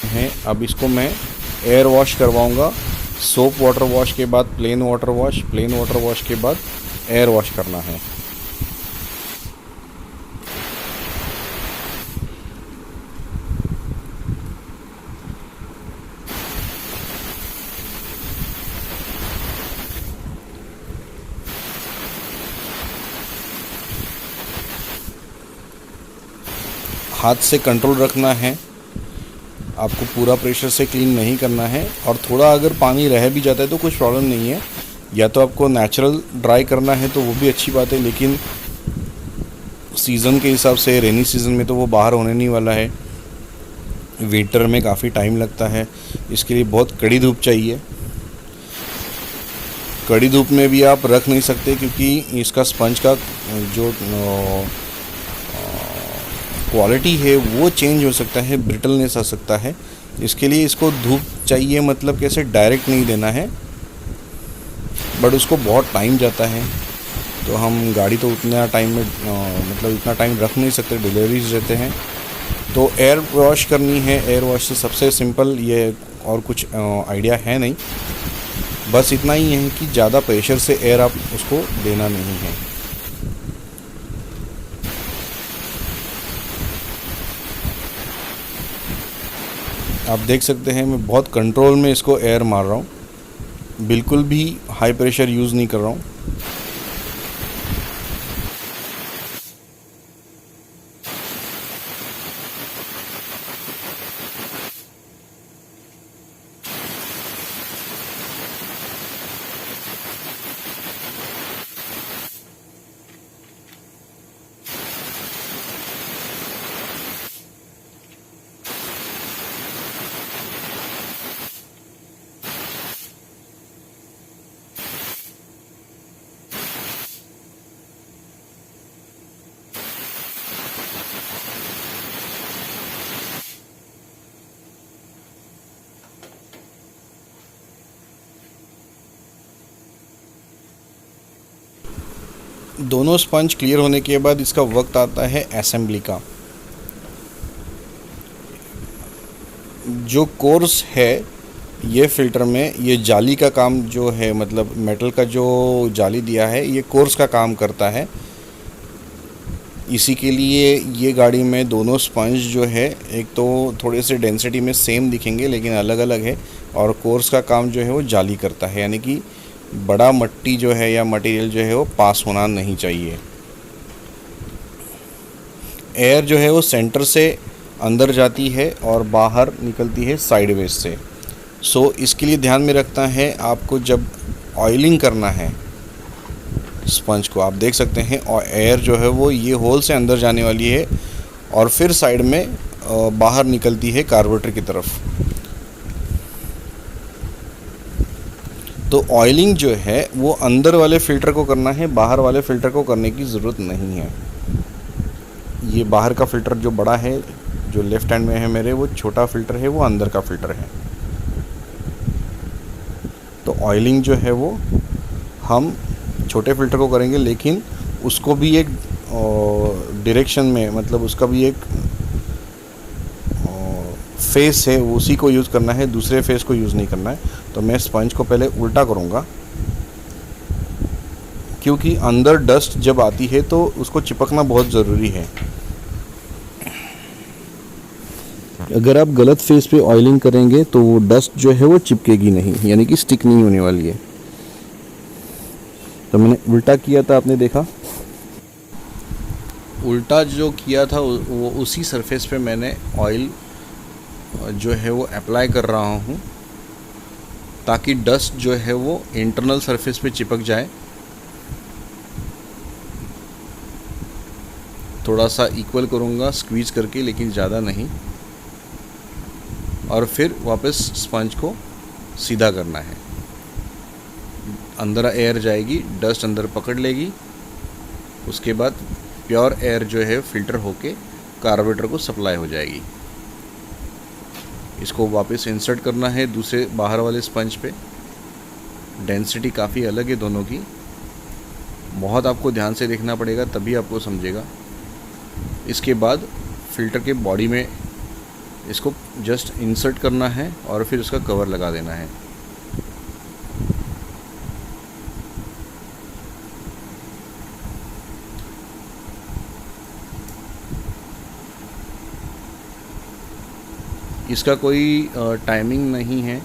हैं। अब इसको मैं एयर वॉश करवाऊंगा। सोप वाटर वॉश के बाद plain water wash, plain water wash के बाद एयर वॉश करना है। हाथ से कंट्रोल रखना है, आपको पूरा प्रेशर से क्लीन नहीं करना है। और थोड़ा अगर पानी रह भी जाता है तो कुछ प्रॉब्लम नहीं है, या तो आपको नेचुरल ड्राई करना है तो वो भी अच्छी बात है, लेकिन सीज़न के हिसाब से रेनी सीज़न में तो वो बाहर होने नहीं वाला है। विंटर में काफ़ी टाइम लगता है, इसके लिए बहुत कड़ी धूप चाहिए। कड़ी धूप में भी आप रख नहीं सकते क्योंकि इसका स्पंज का जो क्वालिटी है वो चेंज हो सकता है, ब्रिटलनेस आ सकता है। इसके लिए इसको धूप चाहिए, मतलब कैसे डायरेक्ट नहीं देना है, बट उसको बहुत टाइम जाता है। तो हम गाड़ी तो उतना टाइम में मतलब इतना टाइम रख नहीं सकते, डिलीवरीज रहते हैं। तो एयर वॉश करनी है, एयर वॉश से सबसे सिंपल ये, और कुछ आइडिया है नहीं। बस इतना ही है कि ज़्यादा प्रेशर से एयर आप उसको देना नहीं है। आप देख सकते हैं मैं बहुत कंट्रोल में इसको एयर मार रहा हूँ, बिल्कुल भी हाई प्रेशर यूज़ नहीं कर रहा हूँ। दोनों स्पंज क्लियर होने के बाद इसका वक्त आता है असेंबली का। जो कोर्स है ये फ़िल्टर में, ये जाली का काम जो है, मतलब मेटल का जो जाली दिया है, ये कोर्स का काम करता है। इसी के लिए ये गाड़ी में दोनों स्पंज जो है, एक तो थोड़े से डेंसिटी में सेम दिखेंगे लेकिन अलग अलग है, और कोर्स का काम जो है वो जाली करता है, यानी कि बड़ा मट्टी जो है या मटेरियल जो है वो पास होना नहीं चाहिए। एयर जो है वो सेंटर से अंदर जाती है और बाहर निकलती है साइडवेज से। सो इसके लिए ध्यान में रखना है आपको, जब ऑयलिंग करना है स्पंज को, आप देख सकते हैं, और एयर जो है वो ये होल से अंदर जाने वाली है और फिर साइड में बाहर निकलती है कार्बोरेटर की तरफ। तो ऑयलिंग जो है वो अंदर वाले फ़िल्टर को करना है, बाहर वाले फ़िल्टर को करने की ज़रूरत नहीं है। ये बाहर का फ़िल्टर जो बड़ा है, जो लेफ़्ट हैंड में है मेरे, वो छोटा फ़िल्टर है, वो अंदर का फ़िल्टर है। तो ऑयलिंग जो है वो हम छोटे फ़िल्टर को करेंगे, लेकिन उसको भी एक डायरेक्शन में, मतलब उसका भी एक फेस है, उसी को यूज़ करना है, दूसरे फेस को यूज़ नहीं करना है। तो मैं स्पंज को पहले उल्टा करूँगा, क्योंकि अंदर डस्ट जब आती है तो उसको चिपकना बहुत ज़रूरी है। अगर आप गलत फेस पे ऑयलिंग करेंगे तो वो डस्ट जो है वो चिपकेगी नहीं, यानी कि स्टिक नहीं होने वाली है। तो मैंने उल्टा किया था, आपने देखा। उल्टा जो किया था वो उसी सरफेस पे मैंने ऑयल जो है वो अप्लाई कर रहा हूँ, ताकि डस्ट जो है वो इंटरनल सरफेस पे चिपक जाए। थोड़ा सा इक्वल करूँगा स्क्वीज करके, लेकिन ज़्यादा नहीं, और फिर वापस स्पंज को सीधा करना है। अंदर एयर जाएगी, डस्ट अंदर पकड़ लेगी, उसके बाद प्योर एयर जो है फ़िल्टर होके कार्बोरेटर को सप्लाई हो जाएगी। इसको वापस इंसर्ट करना है दूसरे बाहर वाले स्पंज पे। डेंसिटी काफ़ी अलग है दोनों की, बहुत आपको ध्यान से देखना पड़ेगा, तभी आपको समझेगा। इसके बाद फ़िल्टर के बॉडी में इसको जस्ट इंसर्ट करना है और फिर उसका कवर लगा देना है। इसका कोई टाइमिंग नहीं है,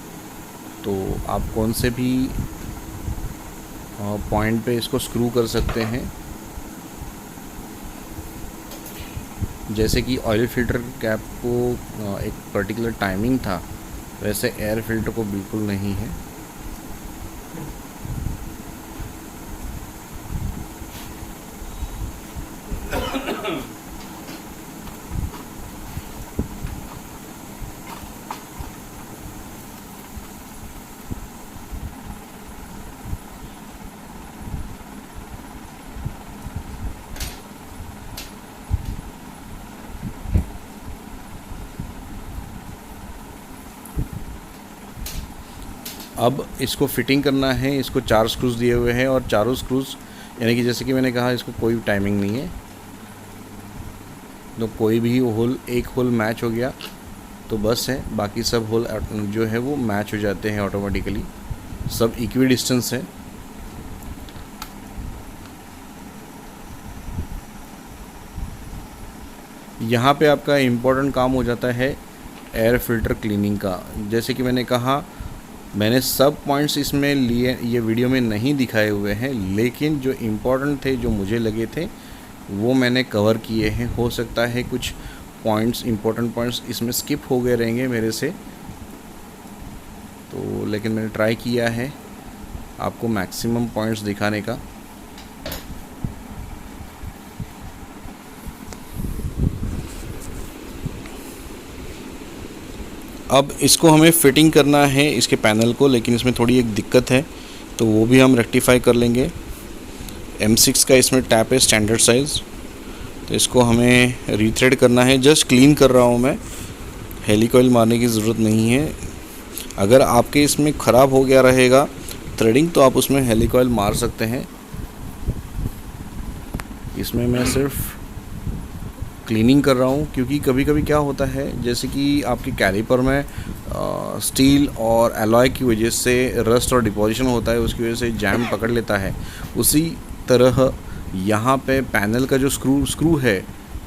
तो आप कौन से भी पॉइंट पे इसको स्क्रू कर सकते हैं। जैसे कि ऑयल फिल्टर कैप को एक पर्टिकुलर टाइमिंग था, वैसे एयर फिल्टर को बिल्कुल नहीं है। अब इसको फिटिंग करना है। इसको 4 स्क्रूज दिए हुए हैं और चारों स्क्रूज, यानी कि जैसे कि मैंने कहा, इसको कोई टाइमिंग नहीं है, तो कोई भी होल, एक होल मैच हो गया तो बस है, बाकी सब होल जो है वो मैच हो जाते हैं ऑटोमेटिकली, सब इक्वी डिस्टेंस है। यहाँ पे आपका इम्पोर्टेंट काम हो जाता है एयर फिल्टर क्लीनिंग का। जैसे कि मैंने कहा, मैंने सब पॉइंट्स इसमें लिए, ये वीडियो में नहीं दिखाए हुए हैं, लेकिन जो इम्पोर्टेंट थे, जो मुझे लगे थे, वो मैंने कवर किए हैं। हो सकता है कुछ पॉइंट्स, इम्पोर्टेंट पॉइंट्स इसमें स्किप हो गए रहेंगे मेरे से, तो लेकिन मैंने ट्राई किया है आपको मैक्सिमम पॉइंट्स दिखाने का। अब इसको हमें फिटिंग करना है इसके पैनल को, लेकिन इसमें थोड़ी एक दिक्कत है, तो वो भी हम रेक्टिफाई कर लेंगे। M6 का इसमें टैप है स्टैंडर्ड साइज़, तो इसको हमें रीथ्रेड करना है। जस्ट क्लीन कर रहा हूँ मैं, हेलिकॉइल मारने की ज़रूरत नहीं है। अगर आपके इसमें ख़राब हो गया रहेगा थ्रेडिंग, तो आप उसमें हेलिकॉइल मार सकते हैं। इसमें मैं सिर्फ क्लीनिंग कर रहा हूँ, क्योंकि कभी कभी क्या होता है, जैसे कि आपके कैलिपर में स्टील और एलॉय की वजह से रस्ट और डिपोजिशन होता है, उसकी वजह से जैम पकड़ लेता है। उसी तरह यहाँ पे पैनल का जो स्क्रू है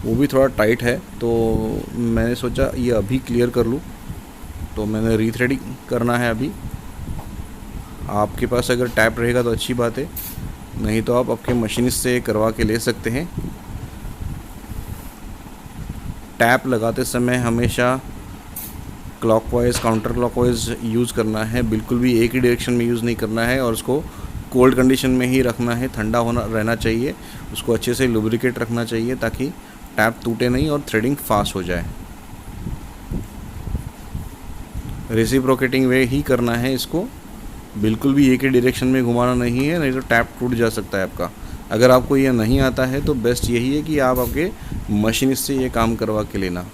वो भी थोड़ा टाइट है, तो मैंने सोचा ये अभी क्लियर कर लूँ, तो मैंने रीथ्रेडिंग करना है अभी। आपके पास अगर टैप रहेगा तो अच्छी बात है, नहीं तो आप आपके मशीनिस्ट से करवा के ले सकते हैं। टैप लगाते समय हमेशा क्लॉकवाइज, काउंटर क्लॉकवाइज यूज़ करना है, बिल्कुल भी एक ही डायरेक्शन में यूज़ नहीं करना है, और उसको कोल्ड कंडीशन में ही रखना है, ठंडा होना रहना चाहिए। उसको अच्छे से लुब्रिकेट रखना चाहिए ताकि टैप टूटे नहीं और थ्रेडिंग फास्ट हो जाए। रेसिप्रोकेटिंग वे ही करना है इसको, बिल्कुल भी एक ही डायरेक्शन में घुमाना नहीं है, नहीं तो टैप टूट जा सकता है आपका। अगर आपको यह नहीं आता है तो बेस्ट यही है कि आप आपके मशीनिस्ट से ये काम करवा के लेना।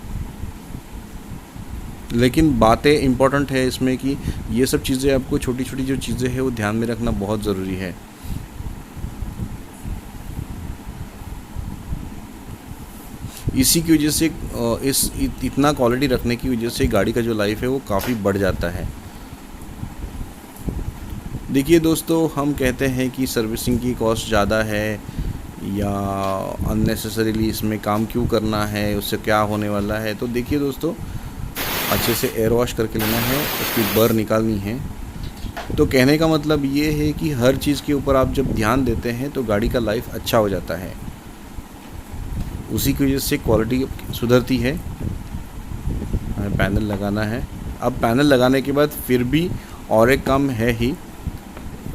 लेकिन बातें इम्पॉर्टेंट है इसमें कि ये सब चीज़ें आपको, छोटी छोटी जो चीज़ें हैं वो ध्यान में रखना बहुत ज़रूरी है। इसी की वजह से इतना क्वालिटी रखने की वजह से गाड़ी का जो लाइफ है वो काफ़ी बढ़ जाता है। देखिए दोस्तों, हम कहते हैं कि सर्विसिंग की कॉस्ट ज़्यादा है या अननेसेसरीली इसमें काम क्यों करना है, उससे क्या होने वाला है। तो देखिए दोस्तों, अच्छे से एयर वॉश करके लेना है, उसकी बर निकालनी है। तो कहने का मतलब ये है कि हर चीज़ के ऊपर आप जब ध्यान देते हैं तो गाड़ी का लाइफ अच्छा हो जाता है, उसी की वजह से क्वालिटी सुधरती है। हमें पैनल लगाना है। अब पैनल लगाने के बाद फिर भी और एक काम है ही,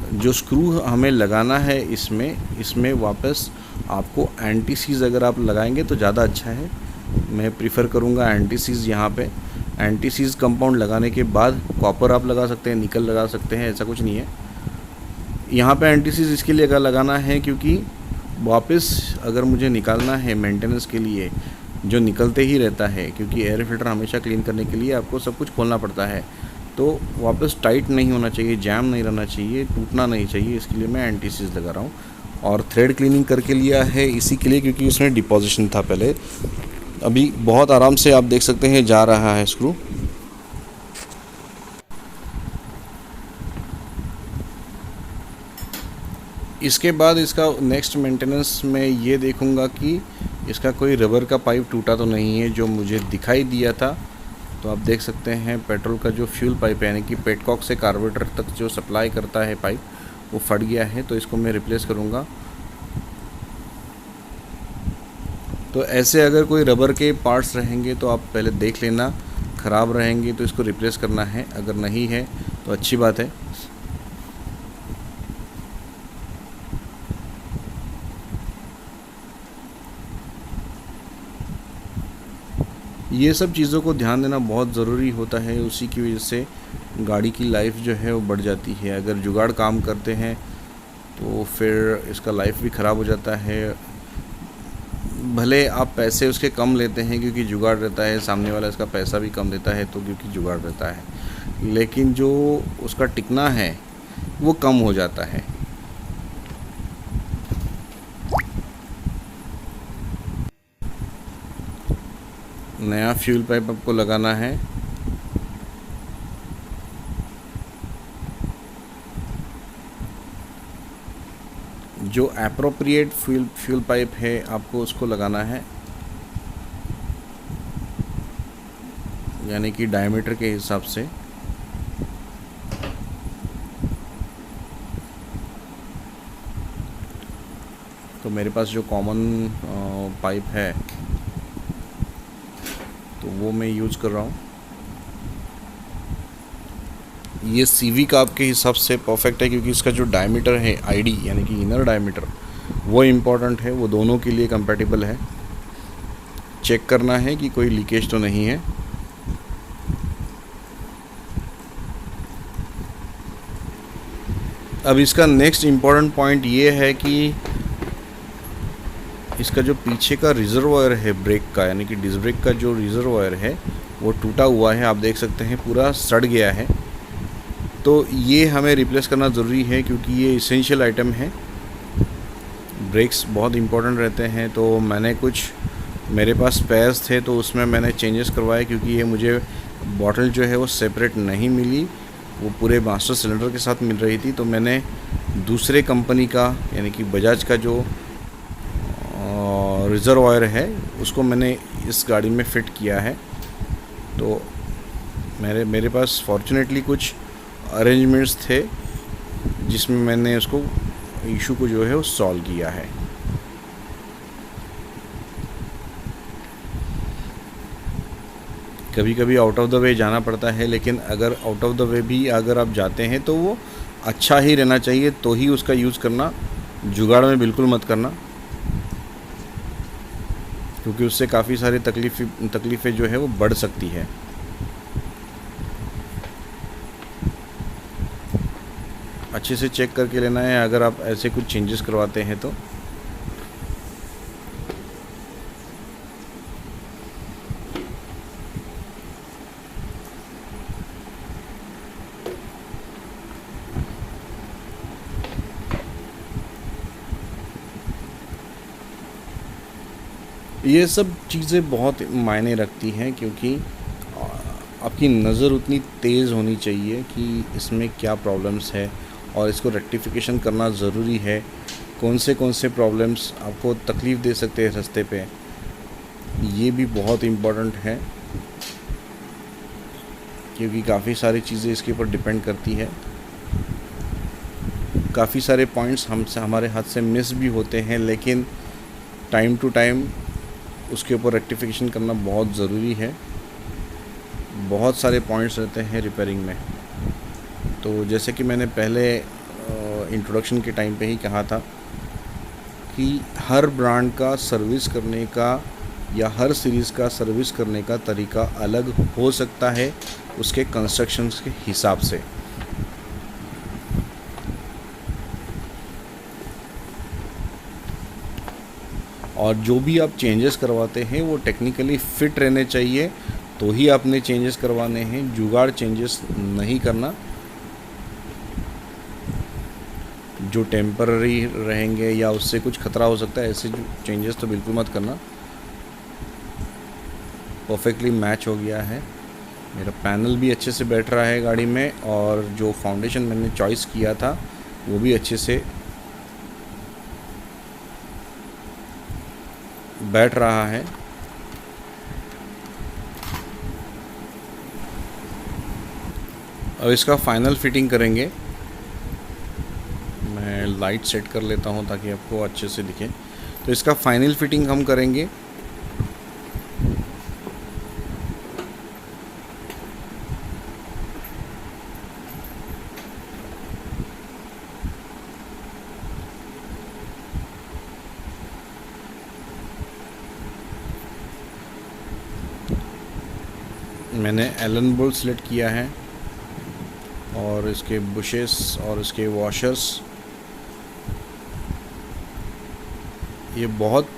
जो स्क्रू हमें लगाना है इसमें वापस आपको एंटी सीज़ अगर आप लगाएंगे तो ज़्यादा अच्छा है। मैं प्रीफर करूँगा एंटी सीज़। यहाँ पे एंटी सीज़ कंपाउंड लगाने के बाद कॉपर आप लगा सकते हैं, निकल लगा सकते हैं, ऐसा कुछ नहीं है। यहाँ पे एंटी सीज़ इसके लिए अगर लगाना है क्योंकि वापस अगर मुझे निकालना है मेंटेनेंस के लिए, जो निकलते ही रहता है, क्योंकि एयर फिल्टर हमेशा क्लीन करने के लिए आपको सब कुछ खोलना पड़ता है, तो वापस टाइट नहीं होना चाहिए, जैम नहीं रहना चाहिए, टूटना नहीं चाहिए। इसके लिए मैं एंटी सीज़ लगा रहा हूँ। और थ्रेड क्लीनिंग करके लिया है इसी के लिए क्योंकि उसमें डिपोजिशन था पहले, अभी बहुत आराम से आप देख सकते हैं जा रहा है स्क्रू। इसके बाद इसका नेक्स्ट मेंटेनेंस में ये देखूंगा कि इसका कोई रबर का पाइप टूटा तो नहीं है, जो मुझे दिखाई दिया था। तो आप देख सकते हैं पेट्रोल का जो फ्यूल पाइप है, यानी कि पेटकॉक से कार्बोरेटर तक जो सप्लाई करता है पाइप, वो फट गया है। तो इसको मैं रिप्लेस करूँगा। तो ऐसे अगर कोई रबर के पार्ट्स रहेंगे तो आप पहले देख लेना, ख़राब रहेंगे तो इसको रिप्लेस करना है, अगर नहीं है तो अच्छी बात है। ये सब चीज़ों को ध्यान देना बहुत ज़रूरी होता है, उसी की वजह से गाड़ी की लाइफ जो है वो बढ़ जाती है। अगर जुगाड़ काम करते हैं तो फिर इसका लाइफ भी ख़राब हो जाता है। भले आप पैसे उसके कम लेते हैं क्योंकि जुगाड़ रहता है, सामने वाला इसका पैसा भी कम देता है तो क्योंकि जुगाड़ रहता है, लेकिन जो उसका टिकना है वो कम हो जाता है। नया फ्यूल पाइप आपको लगाना है। जो एप्रोप्रिएट फ्यूल पाइप है आपको उसको लगाना है, यानी कि डायमीटर के हिसाब से। तो मेरे पास जो कॉमन पाइप है तो वो मैं यूज़ कर रहा हूँ। ये सीवी का आपके हिसाब से परफेक्ट है, क्योंकि इसका जो डायमीटर है आईडी यानी कि इनर डायमीटर, वो इम्पॉर्टेंट है, वो दोनों के लिए कंपैटिबल है। चेक करना है कि कोई लीकेज तो नहीं है। अब इसका नेक्स्ट इम्पॉर्टेंट पॉइंट ये है कि इसका जो पीछे का रिजर्वायर है ब्रेक का, यानी कि डिस्क ब्रेक का जो रिजर्वायर है वो टूटा हुआ है। आप देख सकते हैं पूरा सड़ गया है। तो ये हमें रिप्लेस करना ज़रूरी है, क्योंकि ये इसेंशियल आइटम है। ब्रेक्स बहुत इंपॉर्टेंट रहते हैं। तो मैंने कुछ, मेरे पास स्पेयर्स थे तो उसमें मैंने चेंजेस करवाए, क्योंकि ये मुझे बॉटल जो है वो सेपरेट नहीं मिली, वो पूरे मास्टर सिलेंडर के साथ मिल रही थी। तो मैंने दूसरे कंपनी का यानी कि बजाज का जो रिजर्वायर है उसको मैंने इस गाड़ी में फ़िट किया है। तो मेरे पास फॉर्चुनेटली कुछ अरेंजमेंट्स थे जिसमें मैंने उसको इशू को जो है वो सॉल्व किया है। कभी कभी आउट ऑफ द वे जाना पड़ता है, लेकिन अगर आउट ऑफ द वे भी अगर आप जाते हैं तो वो अच्छा ही रहना चाहिए, तो ही उसका यूज़ करना, जुगाड़ में बिल्कुल मत करना, क्योंकि उससे काफ़ी सारी तकलीफ़ें जो है वो बढ़ सकती है। अच्छे से चेक करके लेना है अगर आप ऐसे कुछ चेंजेस करवाते हैं तो। ये सब चीज़ें बहुत मायने रखती हैं, क्योंकि आपकी नज़र उतनी तेज़ होनी चाहिए कि इसमें क्या प्रॉब्लम्स है और इसको रेक्टिफिकेशन करना ज़रूरी है। कौन से प्रॉब्लम्स आपको तकलीफ़ दे सकते हैं रास्ते पे, ये भी बहुत इम्पोर्टेंट है, क्योंकि काफ़ी सारी चीज़ें इसके ऊपर डिपेंड करती है। काफ़ी सारे पॉइंट्स हमारे हाथ से मिस भी होते हैं, लेकिन टाइम टू टाइम उसके ऊपर रेक्टिफिकेशन करना बहुत ज़रूरी है। बहुत सारे पॉइंट्स रहते हैं रिपेयरिंग में। तो जैसे कि मैंने पहले इंट्रोडक्शन के टाइम पे ही कहा था कि हर ब्रांड का सर्विस करने का या हर सीरीज़ का सर्विस करने का तरीका अलग हो सकता है उसके कंस्ट्रक्शंस के हिसाब से। और जो भी आप चेंजेस करवाते हैं वो टेक्निकली फ़िट रहने चाहिए, तो ही आपने चेंजेस करवाने हैं। जुगाड़ चेंजेस नहीं करना, जो टेम्पररी रहेंगे या उससे कुछ ख़तरा हो सकता है, ऐसे चेंजेस तो बिल्कुल मत करना। परफेक्टली मैच हो गया है। मेरा पैनल भी अच्छे से बैठ रहा है गाड़ी में, और जो फाउंडेशन मैंने चॉइस किया था वो भी अच्छे से बैठ रहा है। अब इसका फाइनल फिटिंग करेंगे। मैं लाइट सेट कर लेता हूँ ताकि आपको अच्छे से दिखे। तो इसका फाइनल फिटिंग हम करेंगे। मैंने एलन बोल्ट सेलेक्ट किया है, और इसके बुशेस और इसके वॉशर्स, ये बहुत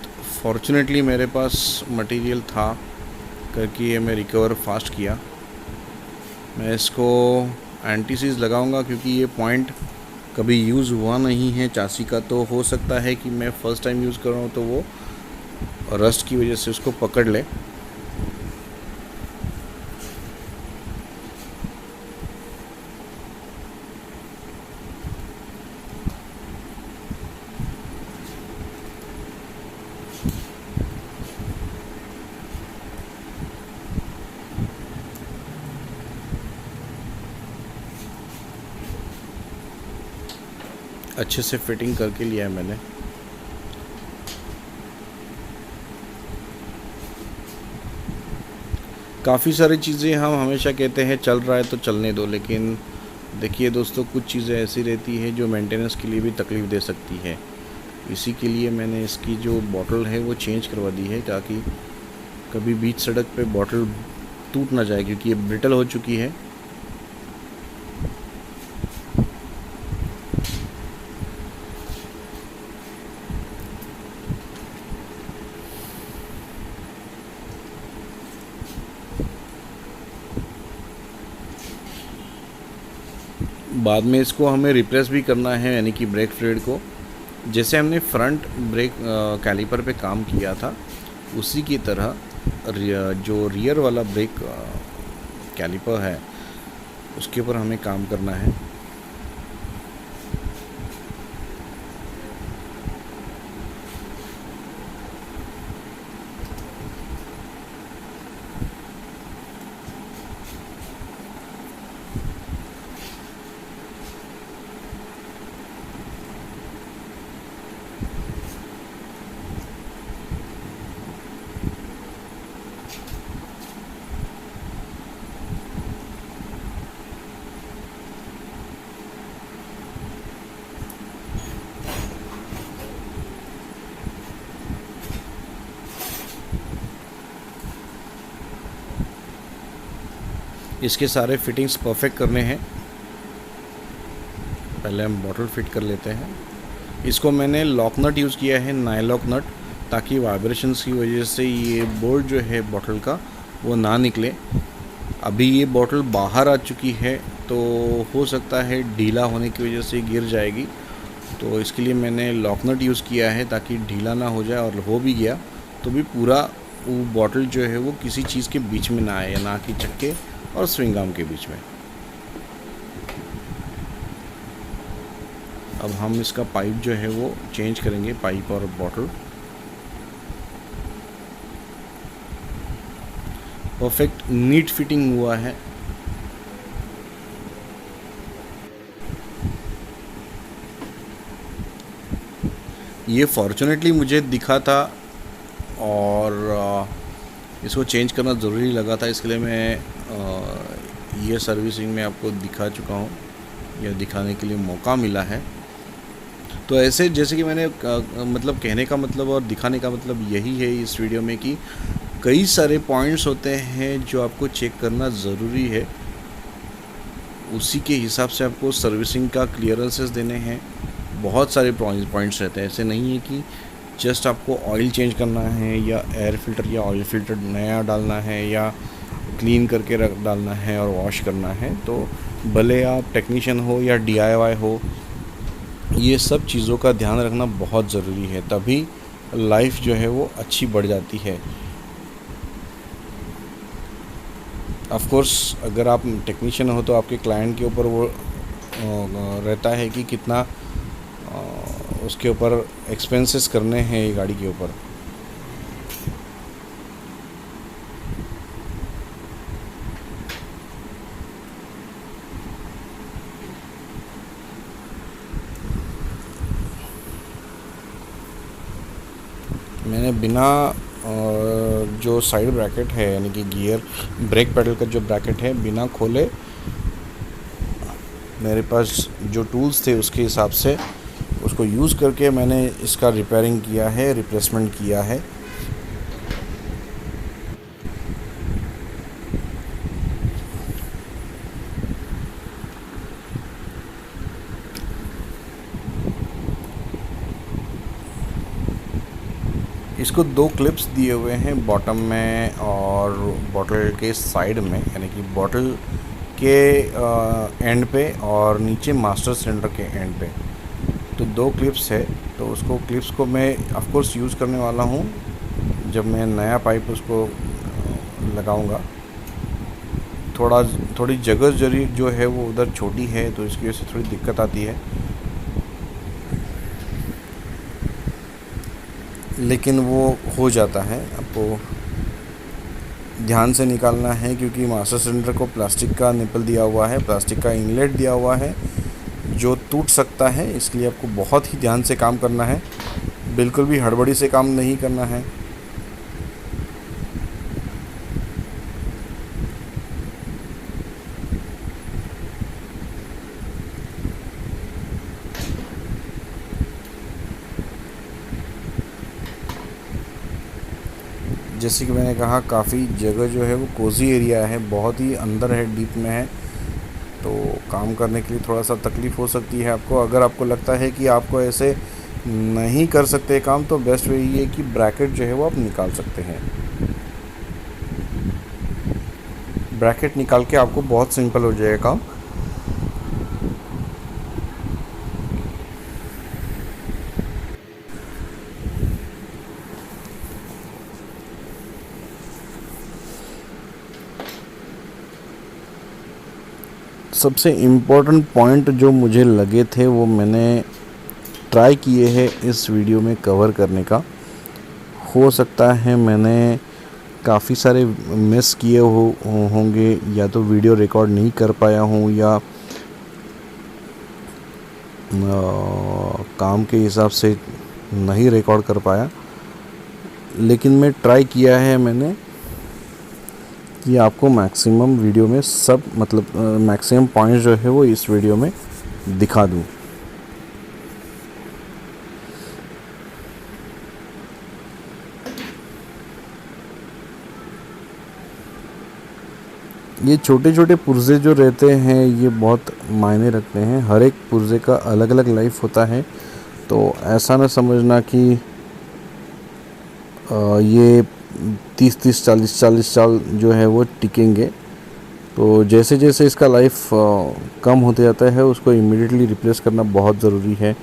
फॉर्चुनेटली मेरे पास मटेरियल था करके ये मैं रिकवर फास्ट किया। मैं इसको एंटी सीज लगाऊंगा क्योंकि ये पॉइंट कभी यूज़ हुआ नहीं है चासी का, तो हो सकता है कि मैं फ़र्स्ट टाइम यूज़ कर रहा हूँ तो वो रस्ट की वजह से उसको पकड़ ले। अच्छे से फिटिंग करके लिया है मैंने। काफ़ी सारी चीज़ें हम हमेशा कहते हैं चल रहा है तो चलने दो, लेकिन देखिए दोस्तों, कुछ चीज़ें ऐसी रहती है जो मेंटेनेंस के लिए भी तकलीफ़ दे सकती है। इसी के लिए मैंने इसकी जो बॉटल है वो चेंज करवा दी है, ताकि कभी बीच सड़क पे बॉटल टूट ना जाए, क्योंकि ये ब्रिटल हो चुकी है। बाद में इसको हमें रिप्लेस भी करना है, यानी कि ब्रेक फ्लूइड को। जैसे हमने फ्रंट ब्रेक कैलिपर पे काम किया था, उसी की तरह जो रियर वाला ब्रेक कैलिपर है उसके ऊपर हमें काम करना है। इसके सारे फिटिंग्स परफेक्ट करने हैं। पहले हम बॉटल फिट कर लेते हैं। इसको मैंने लॉक नट यूज़ किया है, नाइलॉक नट, ताकि वाइब्रेशंस की वजह से ये बोल्ट जो है बॉटल का वो ना निकले। अभी ये बॉटल बाहर आ चुकी है, तो हो सकता है ढीला होने की वजह से गिर जाएगी, तो इसके लिए मैंने लॉक नट यूज़ किया है ताकि ढीला ना हो जाए, और हो भी गया तो भी पूरा वो बॉटल जो है वो किसी चीज़ के बीच में ना आए, ना कि चक्के और स्विंग आर्म के बीच में। अब हम इसका पाइप जो है वो चेंज करेंगे, पाइप और बॉटल। परफेक्ट नीट फिटिंग हुआ है। ये फॉर्चुनेटली मुझे दिखा था, और इसको चेंज करना ज़रूरी लगा था, इसके लिए मैं ये सर्विसिंग में आपको दिखा चुका हूँ, या दिखाने के लिए मौका मिला है। तो ऐसे जैसे कि मैंने मतलब कहने का मतलब और दिखाने का मतलब यही है इस वीडियो में, कि कई सारे पॉइंट्स होते हैं जो आपको चेक करना ज़रूरी है। उसी के हिसाब से आपको सर्विसिंग का क्लियरेंसेस देने हैं। बहुत सारे पॉइंट्स रहते हैं, ऐसे नहीं है कि जस्ट आपको ऑयल चेंज करना है, या एयर फिल्टर या ऑयल फिल्टर नया डालना है, या क्लीन करके रख डालना है और वॉश करना है। तो भले आप टेक्नीशियन हो या DIY हो, ये सब चीज़ों का ध्यान रखना बहुत ज़रूरी है, तभी लाइफ जो है वो अच्छी बढ़ जाती है। ऑफ कोर्स अगर आप टेक्नीशियन हो तो आपके क्लाइंट के ऊपर वो रहता है कि कितना उसके ऊपर एक्सपेंसेस करने हैं ये गाड़ी के ऊपर। मैंने बिना जो साइड ब्रैकेट है यानी कि गियर ब्रेक पेडल का जो ब्रैकेट है बिना खोले मेरे पास जो टूल्स थे उसके हिसाब से उसको यूज़ करके मैंने इसका रिपेयरिंग किया है, रिप्लेसमेंट किया है। इसको 2 क्लिप्स दिए हुए हैं बॉटम में और बॉटल के साइड में, यानी कि बॉटल के एंड पे और नीचे मास्टर सिलेंडर के एंड पे। तो 2 क्लिप्स है, तो उसको क्लिप्स को मैं ऑफ कोर्स यूज़ करने वाला हूँ जब मैं नया पाइप उसको लगाऊंगा। थोड़ी जगह जरी जो है वो उधर छोटी है तो इसकी वजह से थोड़ी दिक्कत आती है, लेकिन वो हो जाता है। आपको ध्यान से निकालना है क्योंकि मास्टर सिलेंडर को प्लास्टिक का निपल दिया हुआ है, प्लास्टिक का इनलेट दिया हुआ है जो टूट सकता है, इसलिए आपको बहुत ही ध्यान से काम करना है, बिल्कुल भी हड़बड़ी से काम नहीं करना है। जैसे कि मैंने कहा काफ़ी जगह जो है वो कोज़ी एरिया है, बहुत ही अंदर है, डीप में है, तो काम करने के लिए थोड़ा सा तकलीफ़ हो सकती है आपको। अगर आपको लगता है कि आपको ऐसे नहीं कर सकते काम तो बेस्ट वे ये है कि ब्रैकेट जो है वो आप निकाल सकते हैं। ब्रैकेट निकाल के आपको बहुत सिंपल हो जाएगा काम। सबसे इम्पोर्टेंट पॉइंट जो मुझे लगे थे वो मैंने ट्राई किए हैं इस वीडियो में कवर करने का। हो सकता है मैंने काफ़ी सारे मिस किए होंगे, या तो वीडियो रिकॉर्ड नहीं कर पाया हूँ या काम के हिसाब से नहीं रिकॉर्ड कर पाया, लेकिन मैं ट्राई किया है मैंने कि आपको मैक्सिमम वीडियो में सब मतलब मैक्सिमम पॉइंट्स जो है वो इस वीडियो में दिखा दूँ। ये छोटे छोटे पुर्जे जो रहते हैं ये बहुत मायने रखते हैं, हर एक पुर्जे का अलग अलग लाइफ होता है, तो ऐसा ना समझना कि ये 30-40 साल जो है वो टिकेंगे। तो जैसे जैसे इसका लाइफ कम होते जाता है उसको इमीडिएटली रिप्लेस करना बहुत ज़रूरी है।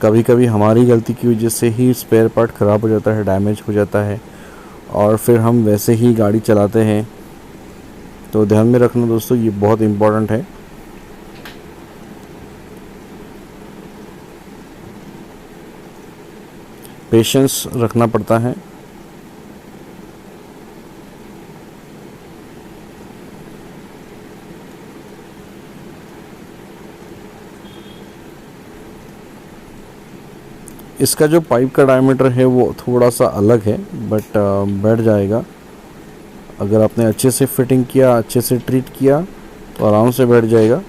कभी कभी हमारी गलती की वजह से ही स्पेयर पार्ट ख़राब हो जाता है, डैमेज हो जाता है, और फिर हम वैसे ही गाड़ी चलाते हैं। तो ध्यान में रखना दोस्तों, ये बहुत इम्पोर्टेंट है। पेशेंस रखना पड़ता है। इसका जो पाइप का डायमीटर है वो थोड़ा सा अलग है, बट बैठ जाएगा। अगर आपने अच्छे से फिटिंग किया, अच्छे से ट्रीट किया तो आराम से बैठ जाएगा।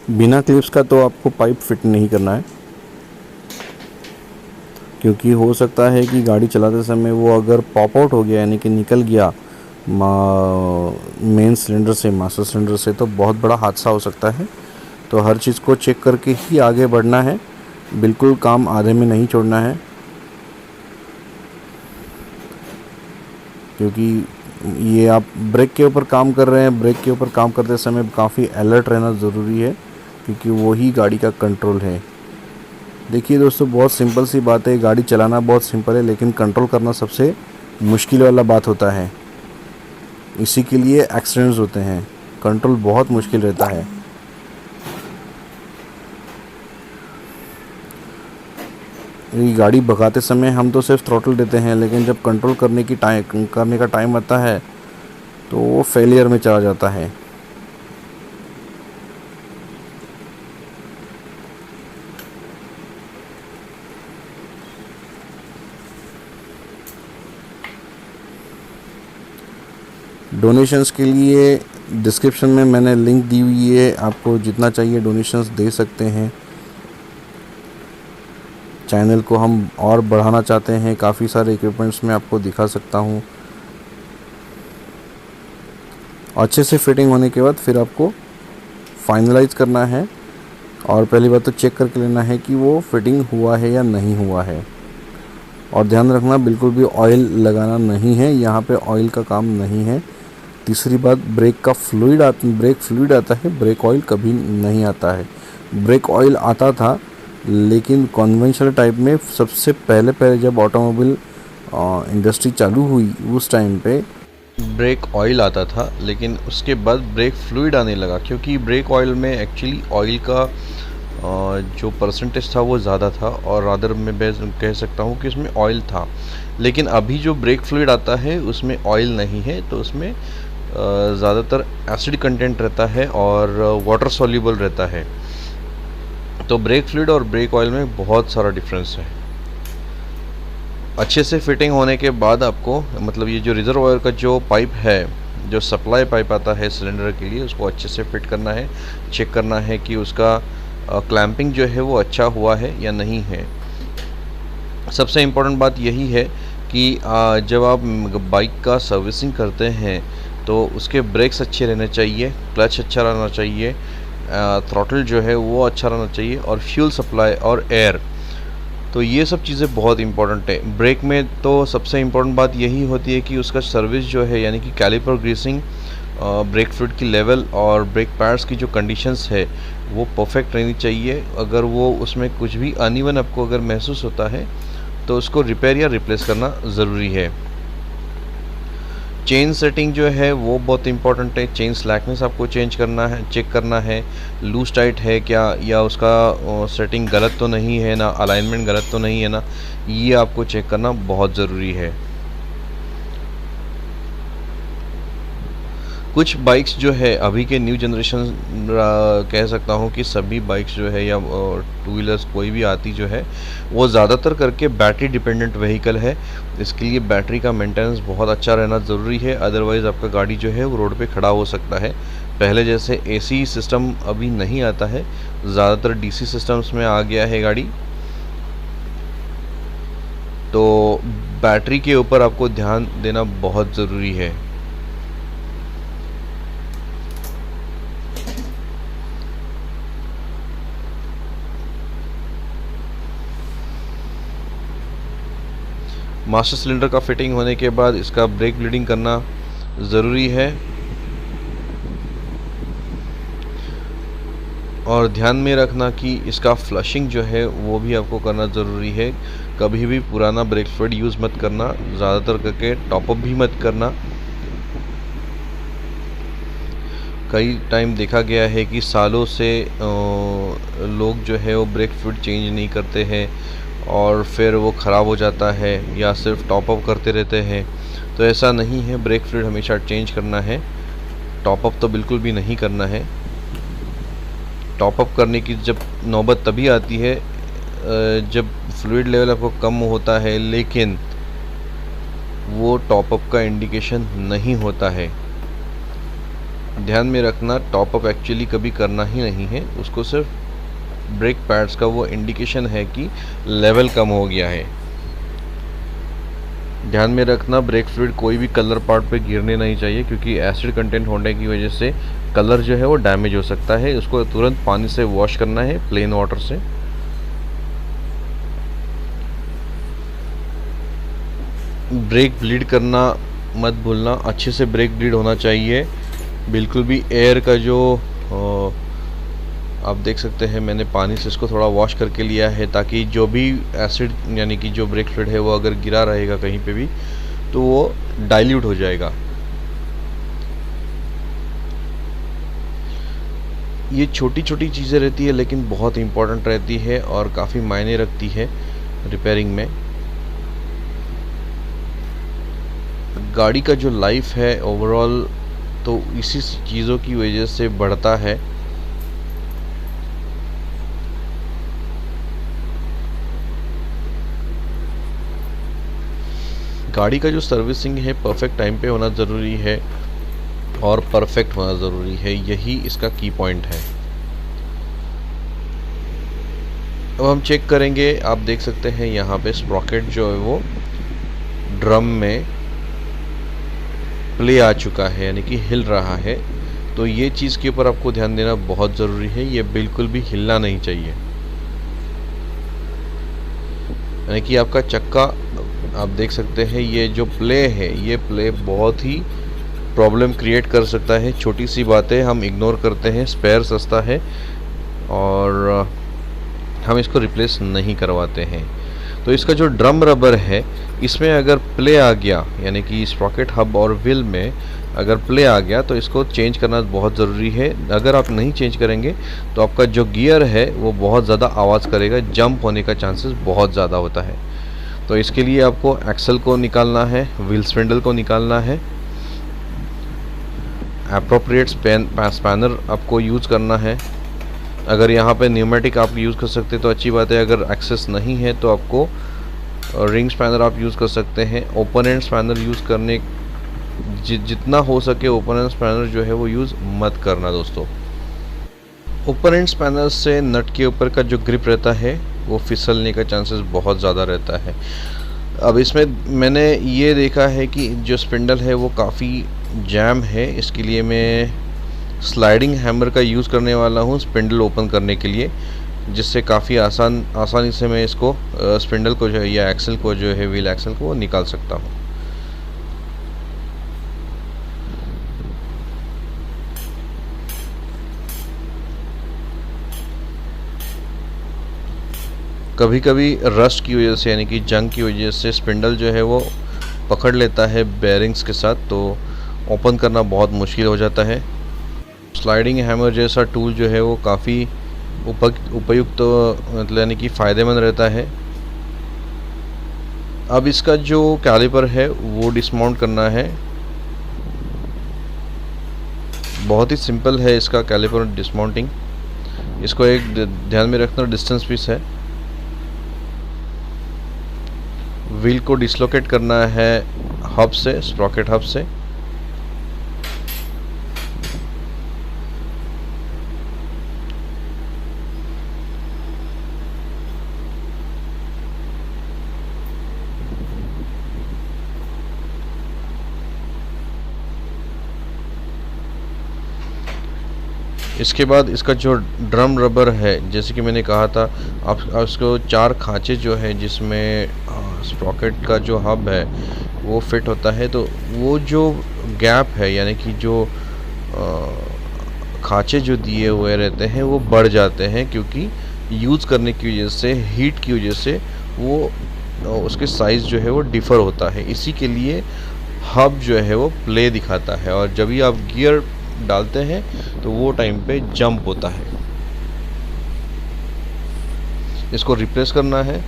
बिना क्लिप्स का तो आपको पाइप फिट नहीं करना है, क्योंकि हो सकता है कि गाड़ी चलाते समय वो अगर पॉप आउट हो गया यानी कि निकल गया मेन सिलेंडर से, मास्टर सिलेंडर से, तो बहुत बड़ा हादसा हो सकता है। तो हर चीज़ को चेक करके ही आगे बढ़ना है, बिल्कुल काम आधे में नहीं छोड़ना है। क्योंकि ये आप ब्रेक के ऊपर काम कर रहे हैं। ब्रेक के ऊपर काम करते समय काफ़ी अलर्ट रहना ज़रूरी है, क्योंकि वही गाड़ी का कंट्रोल है। देखिए दोस्तों, बहुत सिंपल सी बात है। गाड़ी चलाना बहुत सिंपल है, लेकिन कंट्रोल करना सबसे मुश्किल वाला बात होता है। इसी के लिए एक्सीडेंट्स होते हैं। कंट्रोल बहुत मुश्किल रहता है। ये गाड़ी भगाते समय हम तो सिर्फ थ्रॉटल देते हैं, लेकिन जब कंट्रोल करने का टाइम आता है तो वो फेलियर में चला जाता है। डोनेशंस के लिए डिस्क्रिप्शन में मैंने लिंक दी हुई है, आपको जितना चाहिए डोनेशंस दे सकते हैं। चैनल को हम और बढ़ाना चाहते हैं, काफ़ी सारे इक्विपमेंट्स मैं आपको दिखा सकता हूँ। अच्छे से फिटिंग होने के बाद फिर आपको फाइनलाइज करना है, और पहली बात तो चेक करके लेना है कि वो फिटिंग हुआ है या नहीं हुआ है। और ध्यान रखना, बिल्कुल भी ऑयल लगाना नहीं है, यहाँ पे ऑयल का काम नहीं है। तीसरी बात, ब्रेक फ्लूइड आता है, ब्रेक ऑयल कभी नहीं आता है। ब्रेक ऑयल आता था, लेकिन कन्वेंशनल टाइप में सबसे पहले जब ऑटोमोबाइल इंडस्ट्री चालू हुई उस टाइम पे ब्रेक ऑयल आता था, लेकिन उसके बाद ब्रेक फ्लूइड आने लगा, क्योंकि ब्रेक ऑयल में एक्चुअली ऑयल का जो परसेंटेज था वो ज़्यादा था, और रादर मैं कह सकता हूँ कि उसमें ऑयल था। लेकिन अभी जो ब्रेक फ्लूइड आता है उसमें ऑयल नहीं है, तो उसमें ज़्यादातर एसिड कंटेंट रहता है और वाटर सॉल्युबल रहता है। तो ब्रेक फ्लूइड और ब्रेक ऑयल में बहुत सारा डिफरेंस है। अच्छे से फिटिंग होने के बाद आपको, मतलब ये जो रिजर्वायर का जो पाइप है, जो सप्लाई पाइप आता है सिलेंडर के लिए, उसको अच्छे से फिट करना है। चेक करना है कि उसका क्लैंपिंग जो है वो अच्छा हुआ है या नहीं है। सबसे इम्पोर्टेंट बात यही है कि जब आप बाइक का सर्विसिंग करते हैं तो उसके ब्रेक्स अच्छे रहने चाहिए, क्लच अच्छा रहना चाहिए, थ्रॉटल जो है वो अच्छा रहना चाहिए, और फ्यूल सप्लाई और एयर, तो ये सब चीज़ें बहुत इंपॉर्टेंट है। ब्रेक में तो सबसे इम्पोर्टेंट बात यही होती है कि उसका सर्विस जो है, यानी कि कैलिपर ग्रीसिंग, ब्रेक फ्लूइड की लेवल और ब्रेक पैड्स की जो कंडीशंस है वो परफेक्ट रहनी चाहिए। अगर वो उसमें कुछ भी अनइवन आपको अगर महसूस होता है तो उसको रिपेयर या रिप्लेस करना ज़रूरी है। चेन सेटिंग जो है वो बहुत इंपॉर्टेंट है। चेन स्लैकनेस आपको चेंज करना है, चेक करना है लूज टाइट है क्या, या उसका सेटिंग गलत तो नहीं है ना, अलाइनमेंट गलत तो नहीं है ना, ये आपको चेक करना बहुत ज़रूरी है। कुछ बाइक्स जो है अभी के न्यू जनरेशन, कह सकता हूँ कि सभी बाइक्स जो है या टू व्हीलर्स कोई भी आती जो है वो ज़्यादातर करके बैटरी डिपेंडेंट व्हीकल है। इसके लिए बैटरी का मेंटेनेंस बहुत अच्छा रहना ज़रूरी है, अदरवाइज़ आपका गाड़ी जो है वो रोड पे खड़ा हो सकता है। पहले जैसे एसी सिस्टम अभी नहीं आता है, ज़्यादातर डीसी सिस्टम्स में आ गया है गाड़ी। तो बैटरी के ऊपर आपको ध्यान देना बहुत ज़रूरी है। मास्टर सिलेंडर का फिटिंग होने के बाद इसका ब्रेक ब्लीडिंग करना ज़रूरी है, और ध्यान में रखना कि इसका फ्लशिंग जो है वो भी आपको करना ज़रूरी है। कभी भी पुराना ब्रेक फ्लूइड यूज़ मत करना, ज़्यादातर करके टॉपअप भी मत करना। कई टाइम देखा गया है कि सालों से लोग जो है वो ब्रेक फ्लूइड चेंज नहीं करते हैं और फिर वो ख़राब हो जाता है, या सिर्फ टॉपअप करते रहते हैं। तो ऐसा नहीं है, ब्रेक फ्लूइड हमेशा चेंज करना है, टॉपअप तो बिल्कुल भी नहीं करना है। टॉपअप करने की जब नौबत तभी आती है जब फ्लूइड लेवल आपको कम होता है, लेकिन वो टॉपअप का इंडिकेशन नहीं होता है। ध्यान में रखना, टॉपअप एक्चुअली कभी करना ही नहीं है, उसको सिर्फ ब्रेक पैड्स का वो इंडिकेशन है कि लेवल कम हो गया है। ध्यान में रखना, ब्रेक फ्लूइड कोई भी कलर पार्ट पे गिरने नहीं चाहिए, क्योंकि एसिड कंटेंट होने की वजह से कलर जो है वो डैमेज हो सकता है। उसको तुरंत पानी से वॉश करना है, प्लेन वाटर से। ब्रेक ब्लीड करना मत भूलना, अच्छे से ब्रेक ब्लीड होना चाहिए। बिल्कुल भी एयर का जो आप देख सकते हैं मैंने पानी से इसको थोड़ा वॉश करके लिया है, ताकि जो भी एसिड यानी कि जो ब्रेक फ्लूइड है वो अगर गिरा रहेगा कहीं पे भी तो वो डाइल्यूट हो जाएगा। ये छोटी छोटी चीज़ें रहती है लेकिन बहुत इम्पोर्टेंट रहती है और काफ़ी मायने रखती है रिपेयरिंग में। गाड़ी का जो लाइफ है ओवरऑल तो इसी चीज़ों की वजह से बढ़ता है। गाड़ी का जो सर्विसिंग है परफेक्ट टाइम पे होना ज़रूरी है और परफेक्ट होना ज़रूरी है, यही इसका की पॉइंट है। अब हम चेक करेंगे, आप देख सकते हैं यहाँ पे स्प्रॉकेट जो है वो ड्रम में प्ले आ चुका है, यानी कि हिल रहा है। तो ये चीज़ के ऊपर आपको ध्यान देना बहुत ज़रूरी है, ये बिल्कुल भी हिलना नहीं चाहिए। यानी कि आपका चक्का आप देख सकते हैं ये जो प्ले है ये प्ले बहुत ही प्रॉब्लम क्रिएट कर सकता है। छोटी सी बातें हम इग्नोर करते हैं, स्पेयर सस्ता है और हम इसको रिप्लेस नहीं करवाते हैं। तो इसका जो ड्रम रबर है इसमें अगर प्ले आ गया, यानी कि स्प्रॉकेट हब और व्हील में अगर प्ले आ गया तो इसको चेंज करना बहुत ज़रूरी है। अगर आप नहीं चेंज करेंगे तो आपका जो गियर है वो बहुत ज़्यादा आवाज़ करेगा, जंप होने का चांसेस बहुत ज़्यादा होता है। तो इसके लिए आपको एक्सल को निकालना है, व्हील स्पिंडल को निकालना है, एप्रोप्रिएट स्पैनर आपको यूज़ करना है। अगर यहाँ पे न्यूमेटिक आप यूज़ कर सकते तो अच्छी बात है, अगर एक्सेस नहीं है तो आपको रिंग स्पैनर आप यूज़ कर सकते हैं। ओपन एंड स्पैनर यूज़ करने जितना हो सके ओपन एंड स्पैनर जो है वो यूज़ मत करना दोस्तों। ओपन एंड स्पैनर से नट के ऊपर का जो ग्रिप रहता है वो फिसलने का चांसेस बहुत ज़्यादा रहता है। अब इसमें मैंने ये देखा है कि जो स्पिंडल है वो काफ़ी जैम है, इसके लिए मैं स्लाइडिंग हैमर का यूज़ करने वाला हूँ स्पिंडल ओपन करने के लिए, जिससे काफ़ी आसानी से मैं इसको स्पिंडल को जो है या एक्सल को जो है व्हील एक्सल को निकाल सकता हूँ। कभी कभी रस्ट की वजह से यानी कि जंग की वजह से स्पिंडल जो है वो पकड़ लेता है बेयरिंग्स के साथ, तो ओपन करना बहुत मुश्किल हो जाता है। स्लाइडिंग हैमर जैसा टूल जो है वो काफ़ी उपयुक्त मतलब यानी कि फ़ायदेमंद रहता है। अब इसका जो कैलिपर है वो डिसमाउंट करना है। बहुत ही सिंपल है इसका कैलिपर डिसमाउंटिंग। इसको एक ध्यान में रखना डिस्टेंस पीस है। व्हील को डिसलोकेट करना है हब से, स्प्रॉकेट हब से। इसके बाद इसका जो ड्रम रबर है, जैसे कि मैंने कहा था, आप उसको 4 खांचे जो है जिसमें स्प्रॉकेट का जो हब है वो फिट होता है, तो वो जो गैप है यानी कि जो खांचे जो दिए हुए रहते हैं वो बढ़ जाते हैं, क्योंकि यूज़ करने की वजह से, हीट की वजह से वो उसके साइज़ जो है वो डिफ़र होता है। इसी के लिए हब जो है वो प्ले दिखाता है और जब भी आप गियर डालते हैं तो वो टाइम पे जंप होता है। इसको रिप्लेस करना है।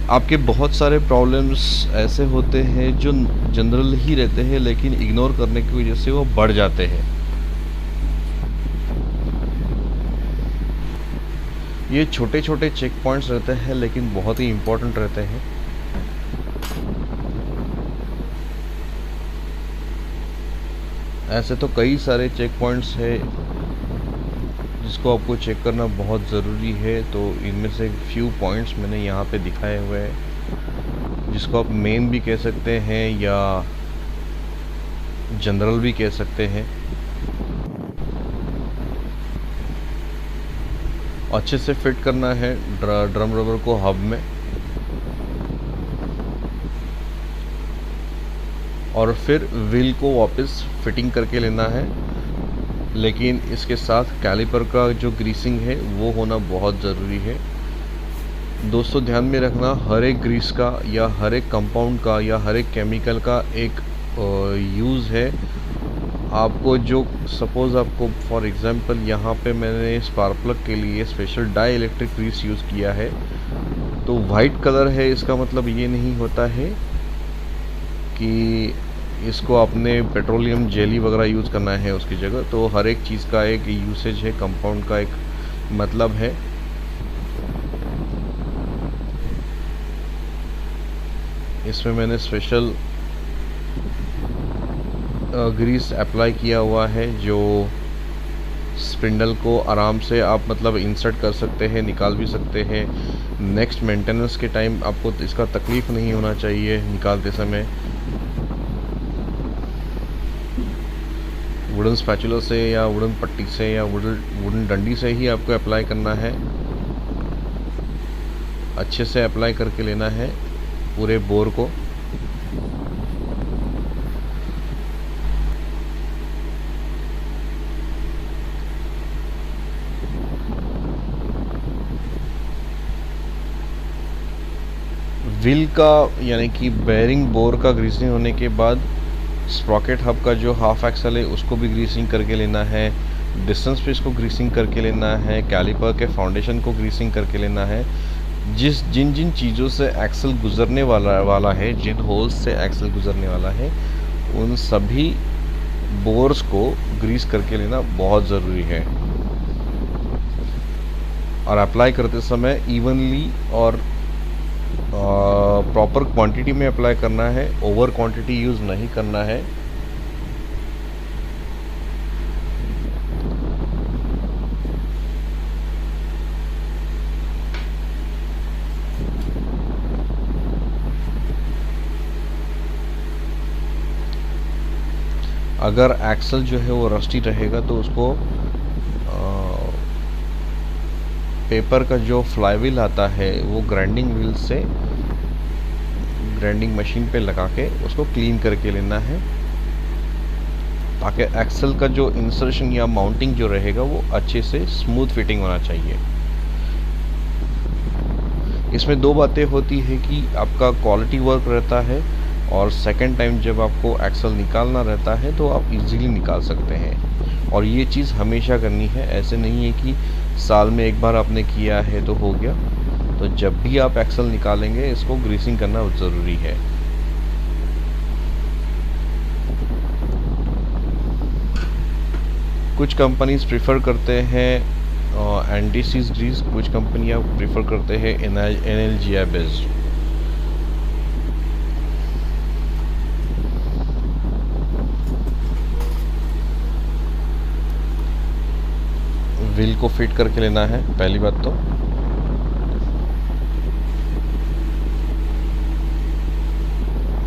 आपके बहुत सारे प्रॉब्लम्स ऐसे होते हैं जो जनरल ही रहते हैं लेकिन इग्नोर करने की वजह से वो बढ़ जाते हैं। ये छोटे छोटे चेक पॉइंट्स रहते हैं लेकिन बहुत ही इम्पोर्टेंट रहते हैं। ऐसे तो कई सारे चेक पॉइंट्स हैं जिसको आपको चेक करना बहुत ज़रूरी है, तो इनमें से फ्यू पॉइंट्स मैंने यहाँ पे दिखाए हुए हैं, जिसको आप मेन भी कह सकते हैं या जनरल भी कह सकते हैं। अच्छे से फिट करना है ड्रम रबर को हब में, और फिर व्हील को वापस फिटिंग करके लेना है। लेकिन इसके साथ कैलिपर का जो ग्रीसिंग है वो होना बहुत ज़रूरी है। दोस्तों ध्यान में रखना, हर एक ग्रीस का या हर एक कंपाउंड का या हर एक केमिकल का एक यूज़ है। आपको जो सपोज़ आपको फॉर एग्ज़ाम्पल यहाँ पे मैंने स्पार्क प्लग के लिए special dielectric grease use किया है, तो वाइट कलर है इसका मतलब ये नहीं होता है कि इसको आपने पेट्रोलियम जेली वगैरह यूज़ करना है उसकी जगह। तो हर एक चीज़ का एक यूसेज है, कंपाउंड का एक मतलब है। इसमें मैंने स्पेशल ग्रीस अप्लाई किया हुआ है जो स्पिंडल को आराम से आप मतलब इंसर्ट कर सकते हैं, निकाल भी सकते हैं। नेक्स्ट मेंटेनेंस के टाइम आपको इसका तकलीफ़ नहीं होना चाहिए निकालते समय। वुडन स्पैचुला से या वुडन पट्टी से या वुडन डंडी से ही आपको अप्लाई करना है। अच्छे से अप्लाई करके लेना है पूरे बोर को। व्हील का यानी कि बेयरिंग बोर का ग्रीसिंग होने के बाद स्प्रॉकेट हब का जो हाफ एक्सल है उसको भी ग्रीसिंग करके लेना है। डिस्टेंस पे इसको ग्रीसिंग करके लेना है। कैलिपर के फाउंडेशन को ग्रीसिंग करके लेना है। जिन जिन चीज़ों से एक्सल गुजरने वाला है, जिन होल्स से एक्सल गुजरने वाला है, उन सभी बोर्स को ग्रीस करके लेना बहुत ज़रूरी है। और अप्लाई करते समय इवनली और प्रॉपर क्वांटिटी में अप्लाई करना है, ओवर क्वांटिटी यूज़ नहीं करना है। अगर एक्सल जो है वो रस्टी रहेगा तो उसको पेपर का जो फ्लाईव्हील आता है वो ग्राइंडिंग व्हील से ग्राइंडिंग मशीन पे लगा के उसको क्लीन करके लेना है, ताकि एक्सल का जो इंसर्शन या माउंटिंग जो रहेगा वो अच्छे से स्मूथ फिटिंग होना चाहिए। इसमें दो बातें होती है कि आपका क्वालिटी वर्क रहता है, और सेकंड टाइम जब आपको एक्सल निकालना रहता है तो आप इजीली निकाल सकते हैं। और ये चीज़ हमेशा करनी है, ऐसे नहीं है कि साल में एक बार आपने किया है तो हो गया। तो जब भी आप एक्सल निकालेंगे इसको ग्रीसिंग करना ज़रूरी है। कुछ कंपनीज प्रेफर करते हैं एंटी-सीज ग्रीस, कुछ कंपनियां प्रेफर करते हैं NLGI बेस्ड। व्हील को फिट करके लेना है पहली बात तो।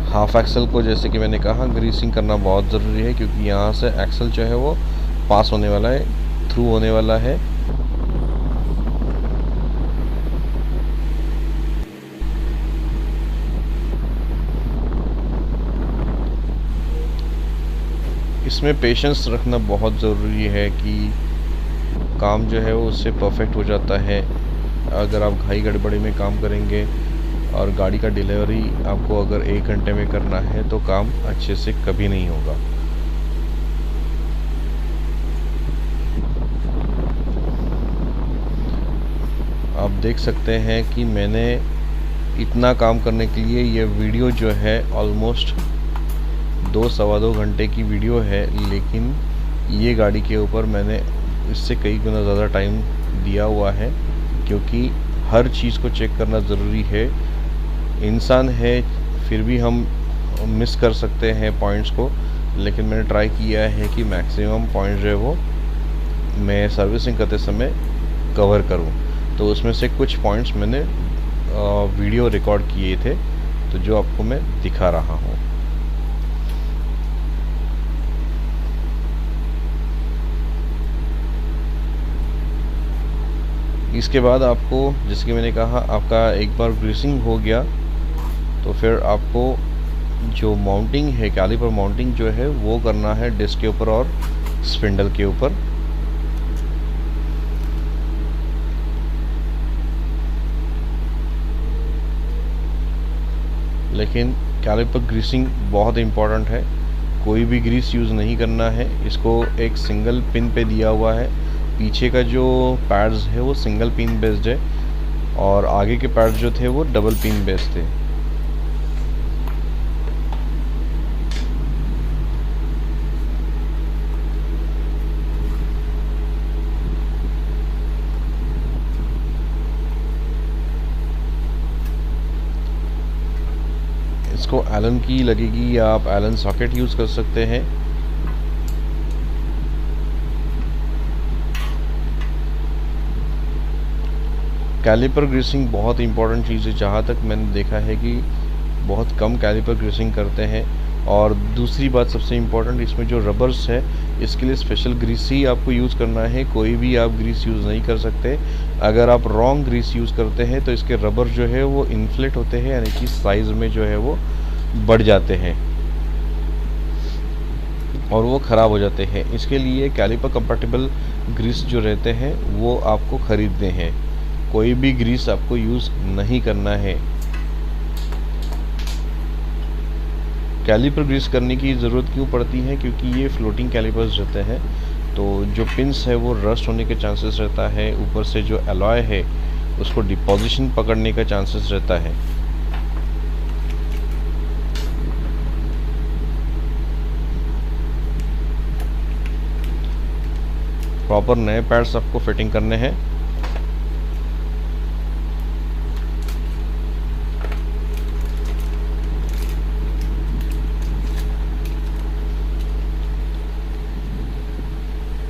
हाफ एक्सल को जैसे कि मैंने कहा ग्रीसिंग करना बहुत ज़रूरी है, क्योंकि यहाँ से एक्सल जो है वो पास होने वाला है, थ्रू होने वाला है। इसमें पेशेंस रखना बहुत ज़रूरी है कि काम जो है वो उससे परफेक्ट हो जाता है। अगर आप घाई गड़बड़ी में काम करेंगे और गाड़ी का डिलीवरी आपको अगर 1 घंटे में करना है तो काम अच्छे से कभी नहीं होगा। आप देख सकते हैं कि मैंने इतना काम करने के लिए ये वीडियो जो है ऑलमोस्ट 2-2.25 घंटे की वीडियो है, लेकिन ये गाड़ी के ऊपर मैंने इससे कई गुना ज़्यादा टाइम दिया हुआ है, क्योंकि हर चीज़ को चेक करना ज़रूरी है। इंसान है फिर भी हम मिस कर सकते हैं पॉइंट्स को, लेकिन मैंने ट्राई किया है कि मैक्सिमम पॉइंट जो है वो मैं सर्विसिंग करते समय कवर करूं। तो उसमें से कुछ पॉइंट्स मैंने वीडियो रिकॉर्ड किए थे, तो जो आपको मैं दिखा रहा हूं। इसके बाद आपको, जैसे कि मैंने कहा, आपका एक बार ग्रीसिंग हो गया तो फिर आपको जो माउंटिंग है, कैलिपर माउंटिंग जो है वो करना है डिस्क के ऊपर और स्पिंडल के ऊपर। लेकिन कैलिपर ग्रीसिंग बहुत इम्पॉर्टेंट है, कोई भी ग्रीस यूज़ नहीं करना है। इसको एक सिंगल पिन पे दिया हुआ है, पीछे का जो पैड्स है वो सिंगल पिन बेस्ड है और आगे के पैड्स जो थे वो डबल पिन बेस्ड थे। इसको एलन की लगेगी या आप एलन सॉकेट यूज़ कर सकते हैं। कैलिपर ग्रीसिंग बहुत इंपॉर्टेंट चीज़ है, जहाँ तक मैंने देखा है कि बहुत कम कैलिपर ग्रीसिंग करते हैं। और दूसरी बात सबसे इम्पोर्टेंट, इसमें जो रबर्स है इसके लिए स्पेशल ग्रीस ही आपको यूज़ करना है, कोई भी आप ग्रीस यूज़ नहीं कर सकते। अगर आप रॉन्ग ग्रीस यूज़ करते हैं तो इसके रबर जो है वो इन्फ्लेट होते हैं, यानी कि साइज़ में जो है वो बढ़ जाते हैं और वो ख़राब हो जाते हैं। इसके लिए कैलिपर कंपैटिबल ग्रीस जो रहते हैं वो आपको ख़रीदने हैं, कोई भी ग्रीस आपको यूज़ नहीं करना है। कैलिपर ग्रीस करने की ज़रूरत क्यों पड़ती है? क्योंकि ये फ्लोटिंग कैलिपर्स रहते हैं, तो जो पिंस है वो रस्ट होने के चांसेस रहता है, ऊपर से जो एलॉय है उसको डिपोजिशन पकड़ने का चांसेस रहता है। प्रॉपर नए पैड्स आपको फिटिंग करने हैं।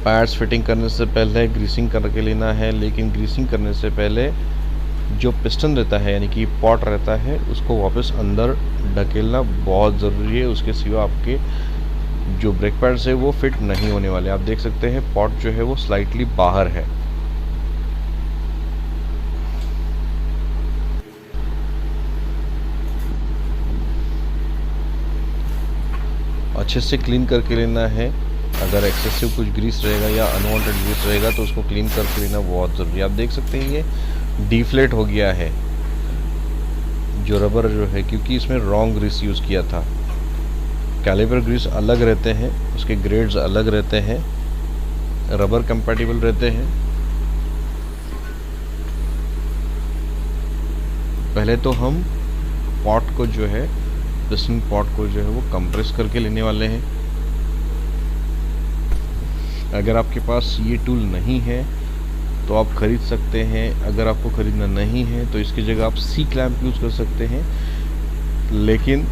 पैड्स फिटिंग करने से पहले ग्रीसिंग करके लेना है, लेकिन ग्रीसिंग करने से पहले जो पिस्टन रहता है यानी कि पॉट रहता है उसको वापस अंदर ढकेलना बहुत ज़रूरी है। उसके सिवा आपके जो ब्रेक पैड्स है वो फिट नहीं होने वाले। आप देख सकते हैं पॉट जो है वो स्लाइटली बाहर है। अच्छे से क्लीन करके लेना है। अगर एक्सेसिव कुछ ग्रीस रहेगा या अनवांटेड ग्रीस रहेगा तो उसको क्लीन करके लेना बहुत ज़रूरी है। आप देख सकते हैं ये डिफ्लेट हो गया है जो रबर जो है, क्योंकि इसमें रॉन्ग ग्रीस यूज़ किया था। कैलिपर ग्रीस अलग रहते हैं, उसके ग्रेड्स अलग रहते हैं, रबर कंपैटिबल रहते हैं। पहले तो हम पॉट को जो है, पिस्टन पॉट को जो है वो कंप्रेस करके लेने वाले हैं। अगर आपके पास ये टूल नहीं है तो आप ख़रीद सकते हैं। अगर आपको ख़रीदना नहीं है तो इसकी जगह आप सी क्लैंप यूज़ कर सकते हैं, लेकिन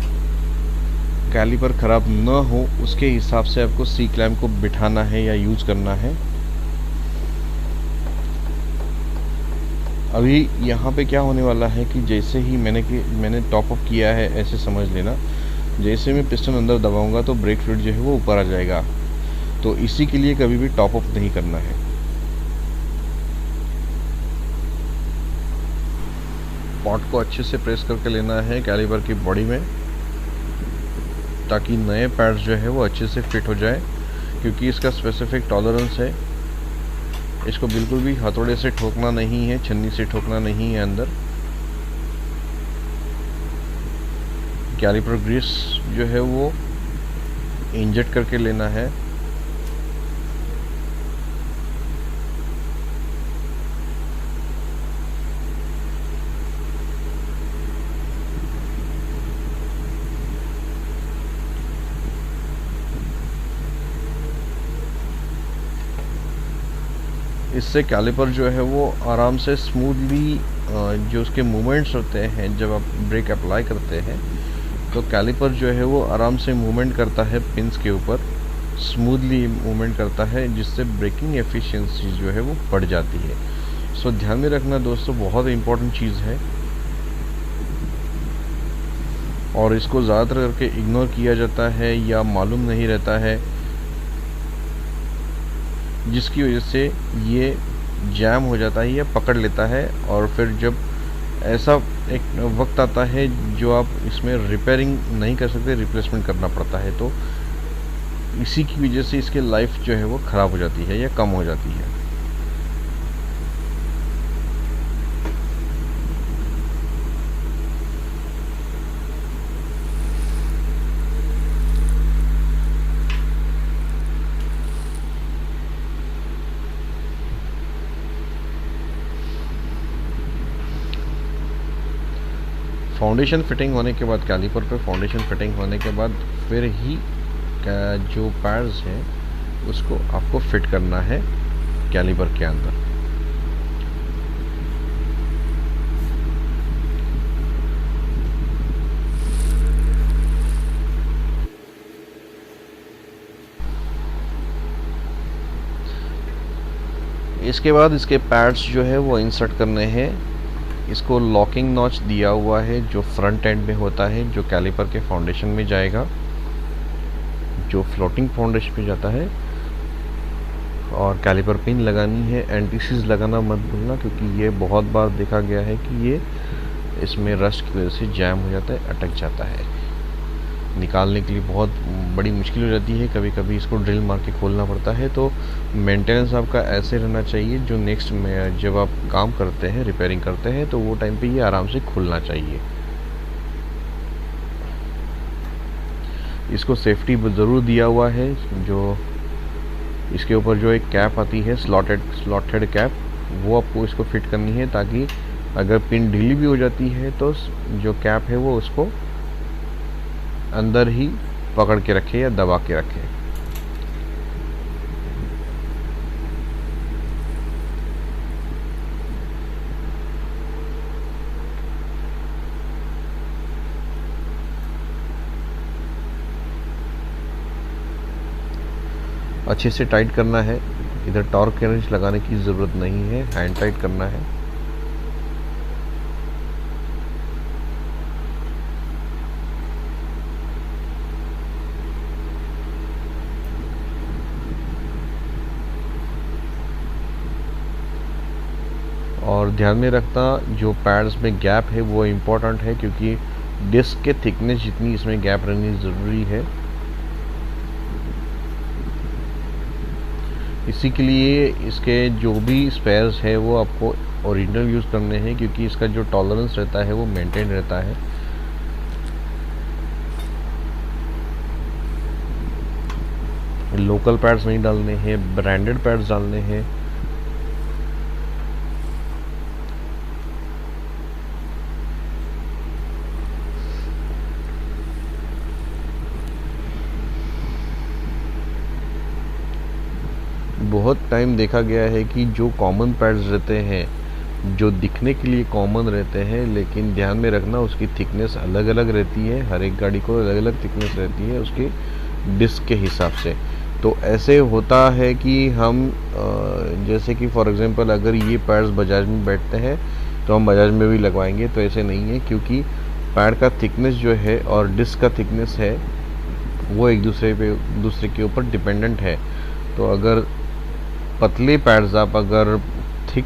कैलिपर ख़राब ना हो उसके हिसाब से आपको सी क्लैंप को बिठाना है या यूज़ करना है। अभी यहाँ पे क्या होने वाला है कि जैसे ही मैंने टॉप अप किया है ऐसे समझ लेना, जैसे मैं पिस्टन अंदर दबाऊंगा तो ब्रेक फ्लूइड जो है वो ऊपर आ जाएगा। तो इसी के लिए कभी भी टॉप अप नहीं करना है। पॉट को अच्छे से प्रेस करके लेना है कैलिपर की बॉडी में, ताकि नए पैड्स जो है वो अच्छे से फिट हो जाए। क्योंकि इसका स्पेसिफिक टॉलरेंस है, इसको बिल्कुल भी हथौड़े से ठोकना नहीं है, छन्नी से ठोकना नहीं है। अंदर कैलिपर ग्रीस जो है वो इंजेक्ट करके लेना है। इससे कैलिपर जो है वो आराम से स्मूथली, जो उसके मूवमेंट्स होते हैं जब आप ब्रेक अप्लाई करते हैं तो कैलिपर जो है वो आराम से मूवमेंट करता है पिंस के ऊपर, स्मूथली मूवमेंट करता है, जिससे ब्रेकिंग एफिशिएंसी जो है वो बढ़ जाती है। सो ध्यान में रखना दोस्तों, बहुत इम्पोर्टेंट चीज़ है और इसको ज़्यादातर करके इग्नोर किया जाता है या मालूम नहीं रहता है, जिसकी वजह से ये जैम हो जाता है या पकड़ लेता है, और फिर जब ऐसा एक वक्त आता है जो आप इसमें रिपेयरिंग नहीं कर सकते, रिप्लेसमेंट करना पड़ता है, तो इसी की वजह से इसकी लाइफ जो है वो ख़राब हो जाती है या कम हो जाती है। फाउंडेशन फिटिंग होने के बाद, कैलिपर पे फाउंडेशन फिटिंग होने के बाद फिर ही जो पैड्स हैं उसको आपको फिट करना है कैलिपर के अंदर। इसके बाद इसके पैड्स जो है वो इंसर्ट करने हैं। इसको लॉकिंग नॉच दिया हुआ है जो फ्रंट एंड में होता है, जो कैलिपर के फाउंडेशन में जाएगा, जो फ्लोटिंग फाउंडेशन में जाता है। और कैलिपर पिन लगानी है, एंटी-सीज लगाना मत भूलना, क्योंकि ये बहुत बार देखा गया है कि ये इसमें रस्ट की वजह से जैम हो जाता है, अटक जाता है। निकालने के लिए बहुत बड़ी मुश्किल हो जाती है, कभी कभी इसको ड्रिल मार के खोलना पड़ता है। तो मेंटेनेंस आपका ऐसे रहना चाहिए जो नेक्स्ट में जब आप काम करते हैं, रिपेयरिंग करते हैं, तो वो टाइम पे ये आराम से खुलना चाहिए। इसको सेफ्टी ज़रूर दिया हुआ है, जो इसके ऊपर जो एक कैप आती है स्लॉटेड कैप, वो आपको इसको फिट करनी है, ताकि अगर पिन ढीली भी हो जाती है तो जो कैप है वो उसको अंदर ही पकड़ के रखे या दबा के रखे। अच्छे से टाइट करना है, इधर टॉर्क रेंच लगाने की ज़रूरत नहीं है, हैंड टाइट करना है। और ध्यान में रखना जो पैड्स में गैप है वो इम्पोर्टेंट है, क्योंकि डिस्क के थिकनेस जितनी इसमें गैप रहनी ज़रूरी है। इसी के लिए इसके जो भी स्पेयर्स है वो आपको ओरिजिनल यूज़ करने हैं, क्योंकि इसका जो टॉलरेंस रहता है वो मेंटेन रहता है। लोकल पैड्स नहीं डालने हैं, ब्रांडेड पैड्स डालने हैं। बहुत टाइम देखा गया है कि जो कॉमन पैड्स रहते हैं, जो दिखने के लिए कॉमन रहते हैं, लेकिन ध्यान में रखना उसकी थिकनेस अलग अलग रहती है, हर एक गाड़ी को अलग अलग थिकनेस रहती है उसकी डिस्क के हिसाब से। तो ऐसे होता है कि हम जैसे कि फॉर एग्जांपल अगर ये पैड्स बजाज में बैठते हैं तो हम बजाज में भी लगवाएंगे, तो ऐसे नहीं है, क्योंकि पैड का थिकनेस जो है और डिस्क का थिकनेस है वो एक दूसरे के ऊपर डिपेंडेंट है। तो अगर पतले पैड्स आप अगर थिक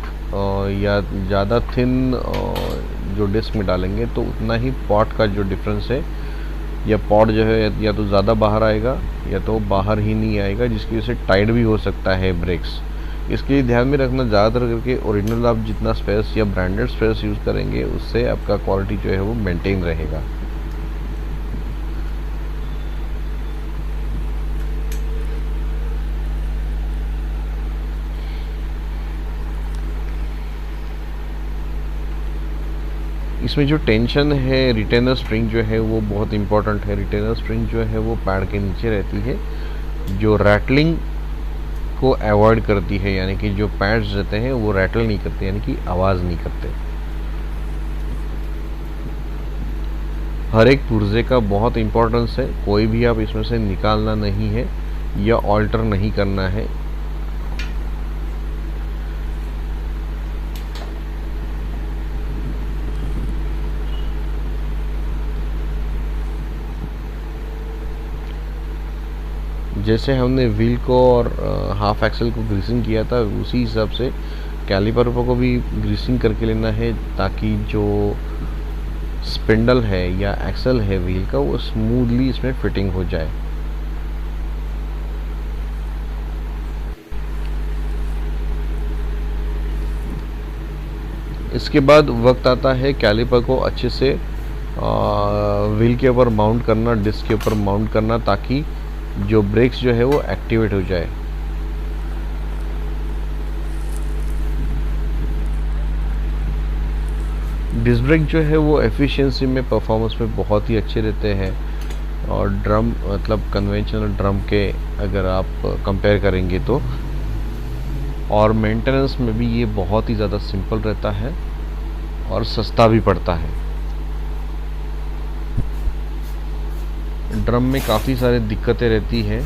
या ज़्यादा थिन जो डिस्क में डालेंगे तो उतना ही पॉट का जो डिफरेंस है, या पॉट जो है या तो ज़्यादा बाहर आएगा या तो बाहर ही नहीं आएगा, जिसकी वजह से टाइट भी हो सकता है ब्रेक्स। इसके लिए ध्यान में रखना, ज़्यादातर करके ओरिजिनल आप जितना स्पेस या ब्रांडेड स्पेस यूज़ करेंगे उससे आपका क्वालिटी जो है वो मेंटेन रहेगा। इसमें जो टेंशन है, रिटेनर स्प्रिंग जो है वो बहुत इंपॉर्टेंट है। रिटेनर स्प्रिंग जो है वो पैड के नीचे रहती है, जो रैटलिंग को अवॉइड करती है, यानी कि जो पैड्स रहते हैं वो रैटल नहीं करते, यानी कि आवाज़ नहीं करते। हर एक पुर्जे का बहुत इंपॉर्टेंस है, कोई भी आप इसमें से निकालना नहीं है या ऑल्टर नहीं करना है। जैसे हमने व्हील को और हाफ एक्सल को ग्रीसिंग किया था, उसी हिसाब से कैलिपर को भी ग्रीसिंग करके लेना है ताकि जो स्पिंडल है या एक्सल है व्हील का वो स्मूथली इसमें फिटिंग हो जाए। इसके बाद वक्त आता है कैलिपर को अच्छे से व्हील के ऊपर माउंट करना, डिस्क के ऊपर माउंट करना, ताकि जो ब्रेक्स जो है वो एक्टिवेट हो जाए। डिस्क ब्रेक जो है वो एफिशिएंसी में, परफॉर्मेंस में बहुत ही अच्छे रहते हैं, और ड्रम मतलब कन्वेंशनल ड्रम के अगर आप कंपेयर करेंगे तो, और मेंटेनेंस में भी ये बहुत ही ज़्यादा सिंपल रहता है और सस्ता भी पड़ता है। ड्रम में काफ़ी सारी दिक्कतें रहती हैं।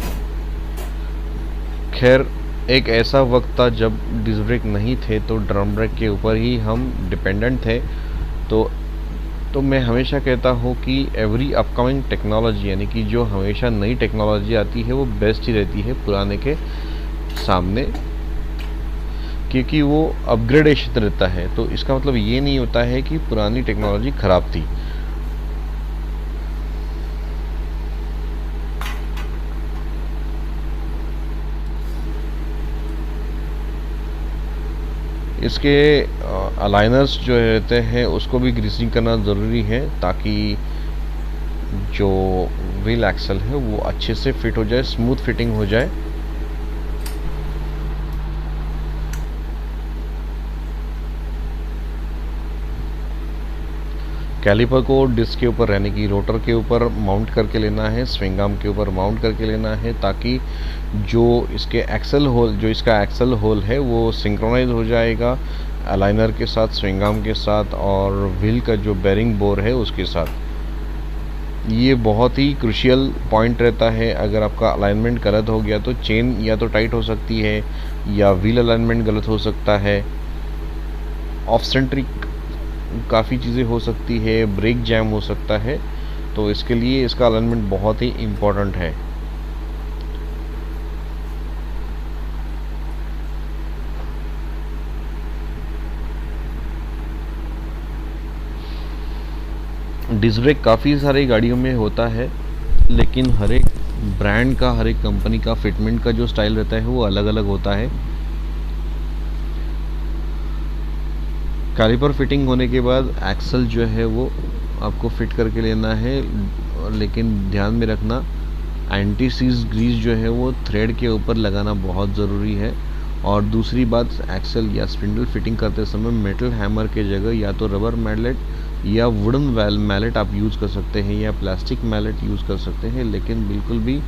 खैर, एक ऐसा वक्त था जब डिस्क ब्रेक नहीं थे तो ड्रम ब्रेक के ऊपर ही हम डिपेंडेंट थे। तो मैं हमेशा कहता हूँ कि एवरी अपकमिंग टेक्नोलॉजी, यानी कि जो हमेशा नई टेक्नोलॉजी आती है वो बेस्ट ही रहती है पुराने के सामने, क्योंकि वो अपग्रेडेशन रहता है। तो इसका मतलब ये नहीं होता है कि पुरानी टेक्नोलॉजी ख़राब थी। इसके अलाइनर्स जो रहते हैं उसको भी ग्रीसिंग करना ज़रूरी है, ताकि जो व्हील एक्सल है वो अच्छे से फिट हो जाए, स्मूथ फिटिंग हो जाए। कैलिपर को डिस्क के ऊपर रहने की रोटर के ऊपर माउंट करके लेना है, स्विंग आर्म के ऊपर माउंट करके लेना है, ताकि जो इसके एक्सल होल, जो इसका एक्सल होल है वो सिंक्रोनाइज हो जाएगा अलाइनर के साथ, स्विंग आर्म के साथ, और व्हील का जो बेरिंग बोर है उसके साथ। ये बहुत ही क्रूशियल पॉइंट रहता है। अगर आपका अलाइनमेंट गलत हो गया तो चेन या तो टाइट हो सकती है या व्हील अलाइनमेंट गलत हो सकता है, ऑफ सेंट्रिक काफ़ी चीज़ें हो सकती है, ब्रेक जैम हो सकता है। तो इसके लिए इसका अलाइनमेंट बहुत ही इम्पोर्टेंट है। डिस्क ब्रेक काफ़ी सारी गाड़ियों में होता है, लेकिन हर एक ब्रांड का, हर एक कंपनी का फिटमेंट का जो स्टाइल रहता है वो अलग अलग होता है। कैलिपर फिटिंग होने के बाद एक्सल जो है वो आपको फिट करके लेना है, लेकिन ध्यान में रखना एंटी सीज ग्रीस जो है वो थ्रेड के ऊपर लगाना बहुत ज़रूरी है। और दूसरी बात, एक्सल या स्पिंडल फिटिंग करते समय मेटल हैमर के जगह या तो रबर मैलेट या वुडन मैलेट आप यूज़ कर सकते हैं, या प्लास्टिक मैलेट यूज़ कर सकते हैं, लेकिन बिल्कुल भी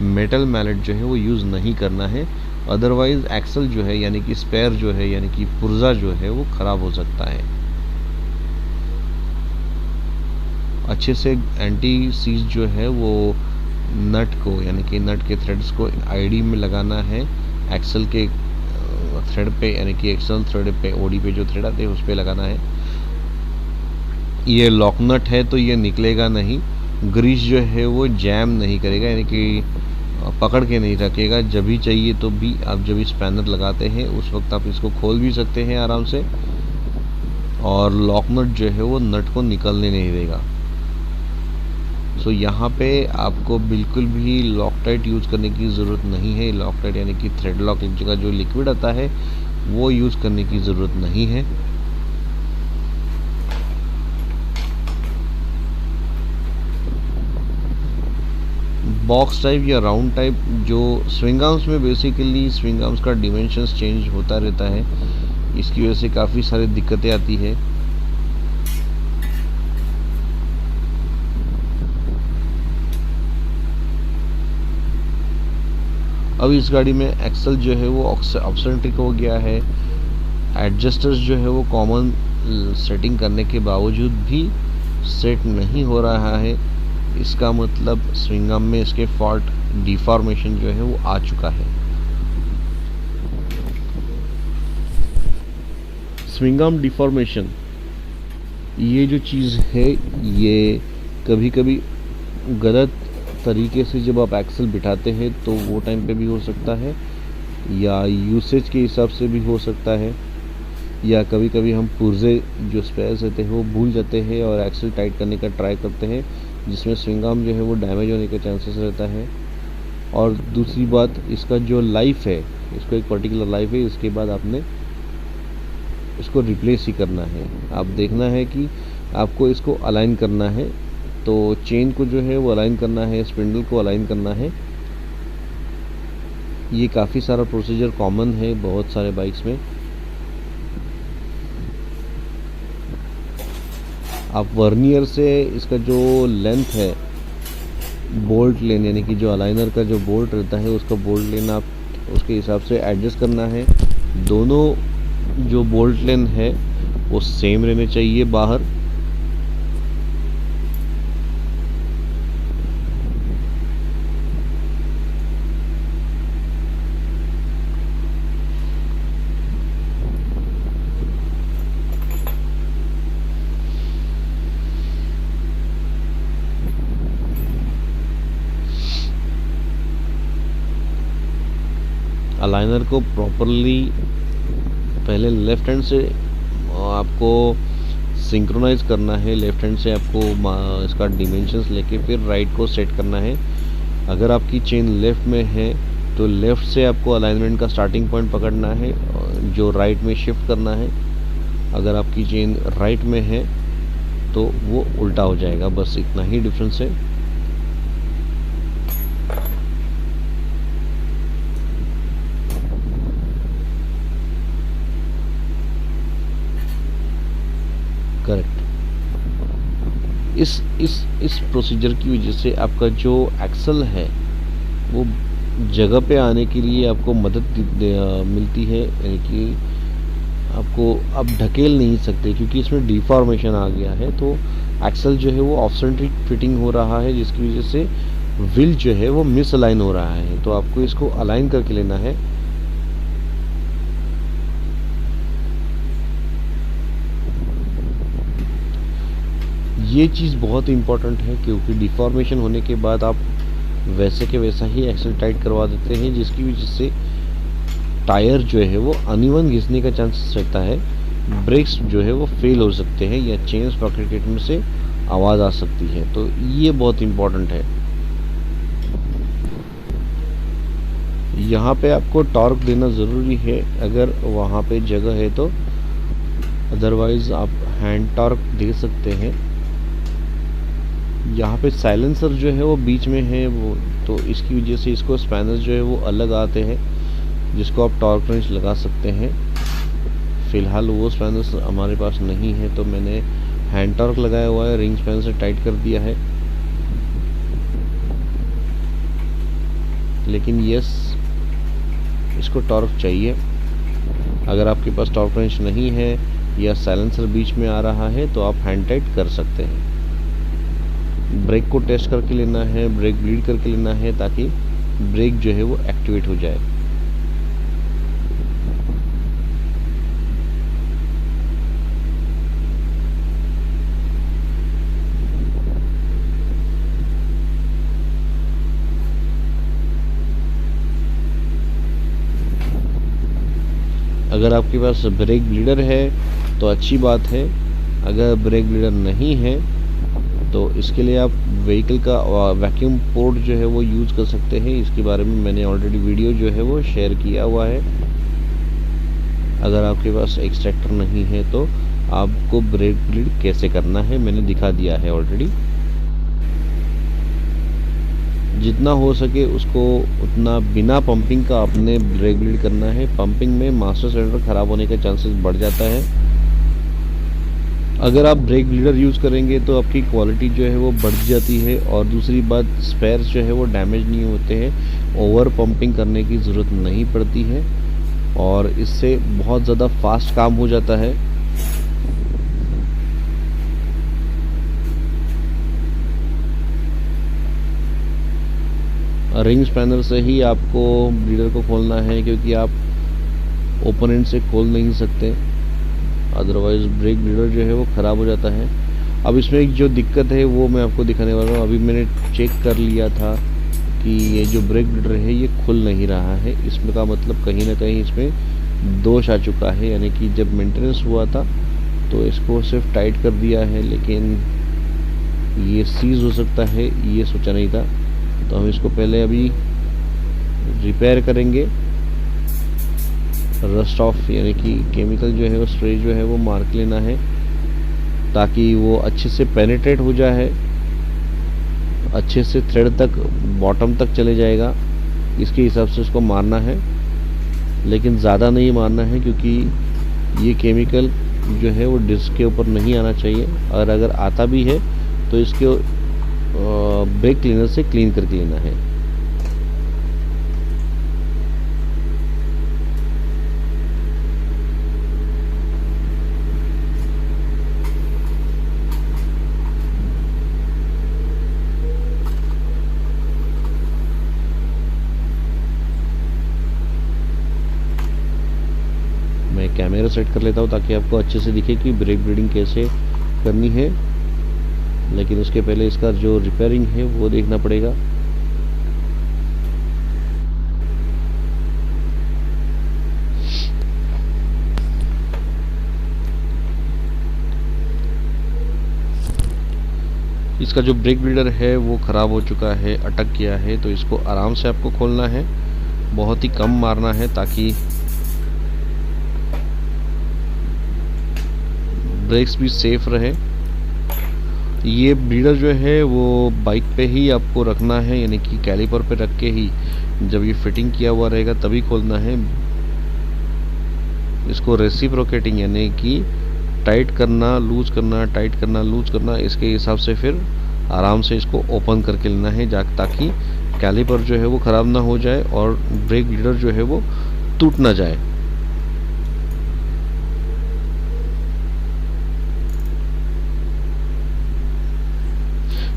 मेटल मैलेट जो है वो यूज़ नहीं करना है। अदरवाइज़ एक्सल जो है, यानी कि स्पेयर जो है, यानी कि पुर्जा जो है वो ख़राब हो सकता है। अच्छे से एंटी सीज जो है वो नट को, यानी कि नट के थ्रेड्स को आईडी में लगाना है, एक्सल के थ्रेड पे, यानी कि एक्सल थ्रेड पे, ओडी पे जो थ्रेड आते हैं उस पे लगाना है। ये लॉक नट है तो ये निकलेगा नहीं, ग्रीस जो है वो जैम नहीं करेगा, यानी कि पकड़ के नहीं रखेगा। जब भी चाहिए तो भी आप जब स्पैनर लगाते हैं उस वक्त आप इसको खोल भी सकते हैं आराम से, और लॉक नट जो है वो नट को निकलने नहीं देगा। सो यहाँ पे आपको बिल्कुल भी लॉक टाइट यूज़ करने की ज़रूरत नहीं है। लॉक टाइट यानी कि थ्रेड लॉक का जो लिक्विड आता है वो यूज़ करने की ज़रूरत नहीं है। बॉक्स टाइप या राउंड टाइप जो स्विंग आर्म्स में, बेसिकली स्विंग आर्म्स का डिमेंशंस चेंज होता रहता है, इसकी वजह से काफ़ी सारी दिक्कतें आती है। अब इस गाड़ी में एक्सल जो है वो ऑक्सेंट्रिक हो गया है, एडजस्टर्स जो है वो कॉमन सेटिंग करने के बावजूद भी सेट नहीं हो रहा है। इसका मतलब स्विंग आर्म में इसके फॉल्ट, डिफॉर्मेशन जो है वो आ चुका है। स्विंग आर्म डिफॉर्मेशन, ये जो चीज़ है ये कभी कभी गलत तरीके से जब आप एक्सल बिठाते हैं तो वो टाइम पे भी हो सकता है, या यूसेज के हिसाब से भी हो सकता है। या कभी कभी हम पुर्जे जो स्पेयर्स रहते हैं वो भूल जाते हैं और एक्सेल टाइट करने का ट्राई करते हैं, जिसमें स्विंग आर्म जो है वो डैमेज होने का चांसेस रहता है। और दूसरी बात, इसका जो लाइफ है, इसको एक पर्टिकुलर लाइफ है, इसके बाद आपने इसको रिप्लेस ही करना है। आप देखना है कि आपको इसको अलाइन करना है, तो चेन को जो है वो अलाइन करना है, स्पिंडल को अलाइन करना है। ये काफ़ी सारा प्रोसीजर कॉमन है बहुत सारे बाइक्स में। आप वर्नियर से इसका जो लेंथ है, बोल्ट लेन यानी कि जो अलाइनर का जो बोल्ट रहता है उसका बोल्ट लेन आप उसके हिसाब से एडजस्ट करना है। दोनों जो बोल्ट लेन है वो सेम रहने चाहिए बाहर। अलाइनर को प्रॉपरली पहले लेफ्ट हैंड से आपको सिंक्रोनाइज करना है। लेफ्ट हैंड से आपको इसका डिमेंशंस लेके फिर राइट को सेट करना है। अगर आपकी चेन लेफ़्ट में है तो लेफ़्ट से आपको अलाइनमेंट का स्टार्टिंग पॉइंट पकड़ना है, जो राइट में शिफ्ट करना है। अगर आपकी चेन राइट में है तो वो उल्टा हो जाएगा, बस इतना ही डिफरेंस है। करेक्ट। इस प्रोसीजर की वजह से आपका जो एक्सल है वो जगह पे आने के लिए आपको मदद मिलती है, यानी कि आपको अब ढकेल नहीं सकते क्योंकि इसमें डिफॉर्मेशन आ गया है। तो एक्सल जो है वो ऑफ सेंट्रिक फिटिंग हो रहा है, जिसकी वजह से व्हील जो है वो मिस अलाइन हो रहा है। तो आपको इसको अलाइन करके लेना है। ये चीज़ बहुत इंपॉर्टेंट है क्योंकि डिफॉर्मेशन होने के बाद आप वैसे के वैसा ही एक्सल टाइट करवा देते हैं, जिसकी वजह से टायर जो है वो अनइवन घिसने का चांसेस रहता है। ब्रेक्स जो है वो फेल हो सकते हैं या चेन स्प्रॉकेट में से आवाज़ आ सकती है। तो ये बहुत इम्पोर्टेंट है। यहाँ पे आपको टॉर्क देना ज़रूरी है अगर वहाँ पे जगह है तो, अदरवाइज़ आप हैंड टॉर्क दे सकते हैं। यहाँ पे साइलेंसर जो है वो बीच में है, वो तो इसकी वजह से इसको स्पैनर्स जो है वो अलग आते हैं, जिसको आप टॉर्क रेंच लगा सकते हैं। फ़िलहाल वो स्पैनर्स हमारे पास नहीं है तो मैंने हैंड टॉर्क लगाया हुआ है, रिंग स्पैनर से टाइट कर दिया है। लेकिन यस, इसको टॉर्क चाहिए। अगर आपके पास टॉर्क रेंच नहीं है या साइलेंसर बीच में आ रहा है तो आप हैंड टाइट कर सकते हैं। ब्रेक को टेस्ट करके लेना है, ब्रेक ब्लीड करके लेना है ताकि ब्रेक जो है वो एक्टिवेट हो जाए। अगर आपके पास ब्रेक ब्लीडर है तो अच्छी बात है। अगर ब्रेक ब्लीडर नहीं है तो इसके लिए आप व्हीकल का वैक्यूम पोर्ट जो है वो यूज़ कर सकते हैं। इसके बारे में मैंने ऑलरेडी वीडियो जो है वो शेयर किया हुआ है। अगर आपके पास एक्सट्रैक्टर नहीं है तो आपको ब्रेक ब्लीड कैसे करना है मैंने दिखा दिया है ऑलरेडी। जितना हो सके उसको उतना बिना पंपिंग का आपने ब्रेक ब्लीड करना है। पंपिंग में मास्टर सिलेंडर ख़राब होने का चांसेस बढ़ जाता है। अगर आप ब्रेक ब्लीडर यूज़ करेंगे तो आपकी क्वालिटी जो है वो बढ़ जाती है। और दूसरी बात, स्पेयर्स जो है वो डैमेज नहीं होते हैं, ओवर पंपिंग करने की ज़रूरत नहीं पड़ती है और इससे बहुत ज़्यादा फास्ट काम हो जाता है। रिंग स्पैनर से ही आपको ब्लीडर को खोलना है क्योंकि आप ओपोनेंट से खोल नहीं सकते, अदरवाइज़ ब्रेक ब्लीडर जो है वो ख़राब हो जाता है। अब इसमें एक जो दिक्कत है वो मैं आपको दिखाने वाला हूँ। अभी मैंने चेक कर लिया था कि ये जो ब्रेक ब्लीडर है ये खुल नहीं रहा है। इसमें का मतलब कहीं ना कहीं इसमें दोष आ चुका है, यानी कि जब मेंटेनेंस हुआ था तो इसको सिर्फ टाइट कर दिया है, लेकिन ये सीज हो सकता है, ये सोचा नहीं था। तो हम इसको पहले अभी रिपेयर करेंगे। रस्ट ऑफ यानी कि केमिकल जो है वो स्प्रे जो है वो मार के लेना है, ताकि वो अच्छे से पेनिट्रेट हो जाए, अच्छे से थ्रेड तक बॉटम तक चले जाएगा। इसके हिसाब से उसको मारना है, लेकिन ज़्यादा नहीं मारना है, क्योंकि ये केमिकल जो है वो डिस्क के ऊपर नहीं आना चाहिए, और अगर आता भी है तो इसके ब्रेक क्लीनर से क्लीन करके लेना है। मैं कैमरा सेट कर लेता हूँ ताकि आपको अच्छे से दिखे कि ब्रेक ब्रीडिंग कैसे करनी है, लेकिन उसके पहले इसका जो रिपेयरिंग है वो देखना पड़ेगा। इसका जो ब्रेक ब्रीडर है वो ख़राब हो चुका है, अटक गया है, तो इसको आराम से आपको खोलना है, बहुत ही कम मारना है ताकि ब्रेक्स भी सेफ रहे। ये ब्रीडर जो है वो बाइक पे ही आपको रखना है, यानी कि कैलिपर पे रख के ही जब ये फिटिंग किया हुआ रहेगा तभी खोलना है। इसको रेसिप्रोकेटिंग यानी कि टाइट करना लूज करना, टाइट करना लूज करना, इसके हिसाब से फिर आराम से इसको ओपन करके लेना है, ताकि कैलिपर जो है वो ख़राब ना हो जाए और ब्रेक ब्रीडर जो है वो टूट ना जाए।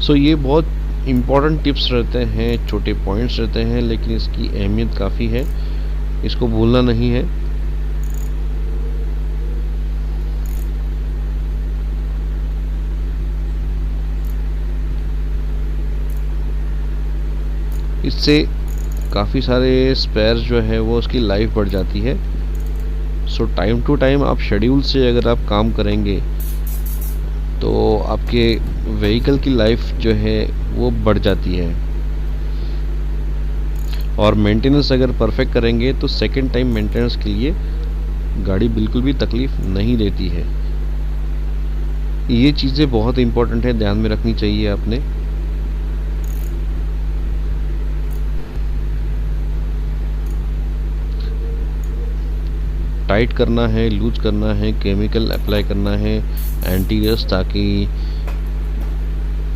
सो ये बहुत इम्पॉर्टेंट टिप्स रहते हैं, छोटे पॉइंट्स रहते हैं, लेकिन इसकी अहमियत काफ़ी है, इसको भूलना नहीं है। इससे काफ़ी सारे स्पेयर्स जो है वो उसकी लाइफ बढ़ जाती है। सो टाइम टू टाइम आप शेड्यूल से अगर आप काम करेंगे तो आपके व्हीकल की लाइफ जो है वो बढ़ जाती है, और मेंटेनेंस अगर परफेक्ट करेंगे तो सेकंड टाइम मेंटेनेंस के लिए गाड़ी बिल्कुल भी तकलीफ नहीं देती है। ये चीज़ें बहुत इंपॉर्टेंट है, ध्यान में रखनी चाहिए आपने। टाइट करना है, लूज करना है, केमिकल अप्लाई करना है एंटी रस्ट, ताकि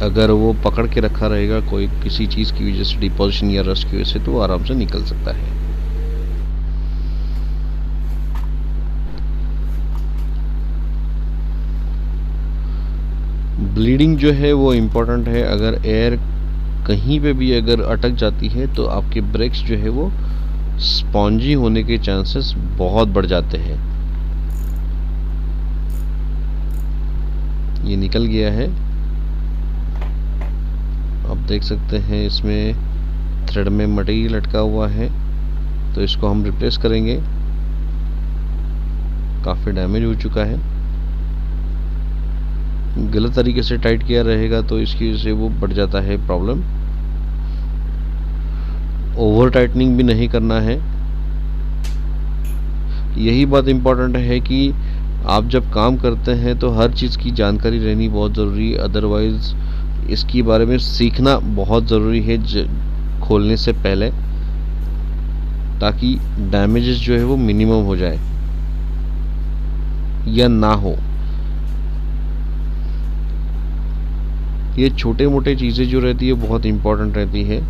अगर वो पकड़ के रखा रहेगा कोई किसी चीज़ की वजह से, डिपोजिशन या रस्ट की वजह से, तो वो आराम से निकल सकता है। ब्लीडिंग जो है वो इम्पोर्टेंट है। अगर एयर कहीं पे भी अगर अटक जाती है तो आपके ब्रेक्स जो है वो स्पॉन्जी होने के चांसेस बहुत बढ़ जाते हैं। ये निकल गया है, आप देख सकते हैं इसमें थ्रेड में मटेरियल लटका हुआ है, तो इसको हम रिप्लेस करेंगे। काफ़ी डैमेज हो चुका है, गलत तरीके से टाइट किया रहेगा तो इसकी वजह से वो बढ़ जाता है प्रॉब्लम। ओवर टाइटनिंग भी नहीं करना है। यही बात इम्पोर्टेंट है कि आप जब काम करते हैं तो हर चीज़ की जानकारी रहनी बहुत ज़रूरी है, अदरवाइज़ इसके बारे में सीखना बहुत ज़रूरी है खोलने से पहले, ताकि डैमेजेस जो है वो मिनिमम हो जाए या ना हो। ये छोटे मोटे चीज़ें जो रहती है बहुत इम्पोर्टेंट रहती है,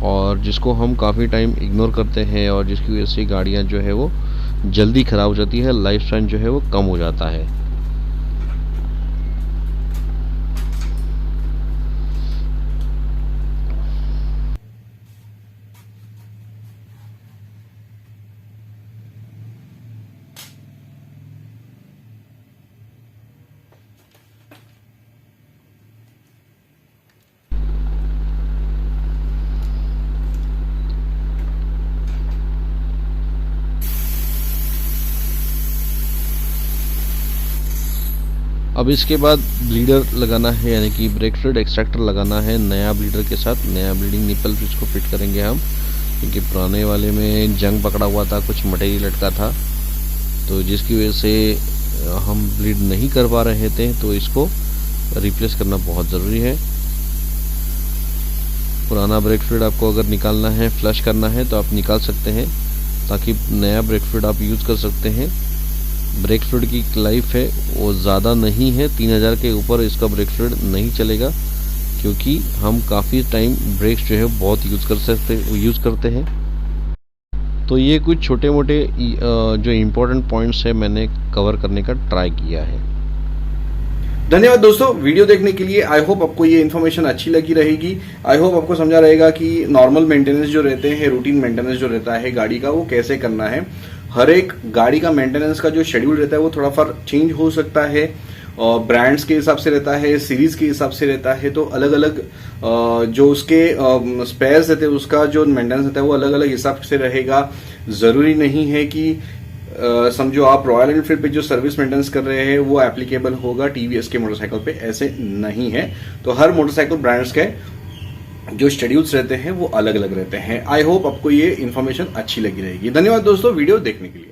और जिसको हम काफ़ी टाइम इग्नोर करते हैं, और जिसकी वजह से गाड़ियाँ जो है वो जल्दी ख़राब हो जाती है, लाइफ स्पैन जो है वो कम हो जाता है। अब इसके बाद ब्लीडर लगाना है, यानी कि ब्रेक फ्लूइड एक्सट्रैक्टर लगाना है नया ब्लीडर के साथ। नया ब्लीडिंग निपल इसको फिट करेंगे हम, क्योंकि पुराने वाले में जंग पकड़ा हुआ था, कुछ मटेरियल लटका था, तो जिसकी वजह से हम ब्लीड नहीं कर पा रहे थे, तो इसको रिप्लेस करना बहुत ज़रूरी है। पुराना ब्रेक फ्लूइड आपको अगर निकालना है, फ्लश करना है, तो आप निकाल सकते हैं, ताकि नया ब्रेक फ्लूइड आप यूज़ कर सकते हैं। ब्रेक फ्लूइड की लाइफ है वो ज़्यादा नहीं है, 3000 के ऊपर इसका ब्रेक फ्लूइड नहीं चलेगा, क्योंकि हम काफ़ी टाइम ब्रेक्स जो है बहुत यूज़ करते हैं। तो ये कुछ छोटे मोटे जो इम्पोर्टेंट पॉइंट्स है मैंने कवर करने का ट्राई किया है। धन्यवाद दोस्तों वीडियो देखने के लिए। आई होप आपको ये इन्फॉर्मेशन अच्छी लगी रहेगी। आई होप आपको समझा रहेगा कि नॉर्मल मेंटेनेंस जो रहते हैं, रूटीन मेंटेनेंस जो रहता है गाड़ी का, वो कैसे करना है। हर एक गाड़ी का मेंटेनेंस का जो शेड्यूल रहता है वो थोड़ा फर चेंज हो सकता है, और ब्रांड्स के हिसाब से रहता है, सीरीज के हिसाब से रहता है, तो अलग अलग जो उसके स्पेयर्स रहते हैं उसका जो मेंटेनेंस रहता है वो अलग अलग हिसाब से रहेगा। जरूरी नहीं है कि समझो आप रॉयल एनफील्ड पे जो सर्विस मेंटेनेंस कर रहे हैं वो एप्लीकेबल होगा टीवीएस के मोटरसाइकिल पे, ऐसे नहीं है। तो हर मोटरसाइकिल ब्रांड्स के जो शेड्यूल्स रहते हैं वो अलग अलग रहते हैं। आई होप आपको ये इन्फॉर्मेशन अच्छी लगी रहेगी। धन्यवाद दोस्तों वीडियो देखने के लिए।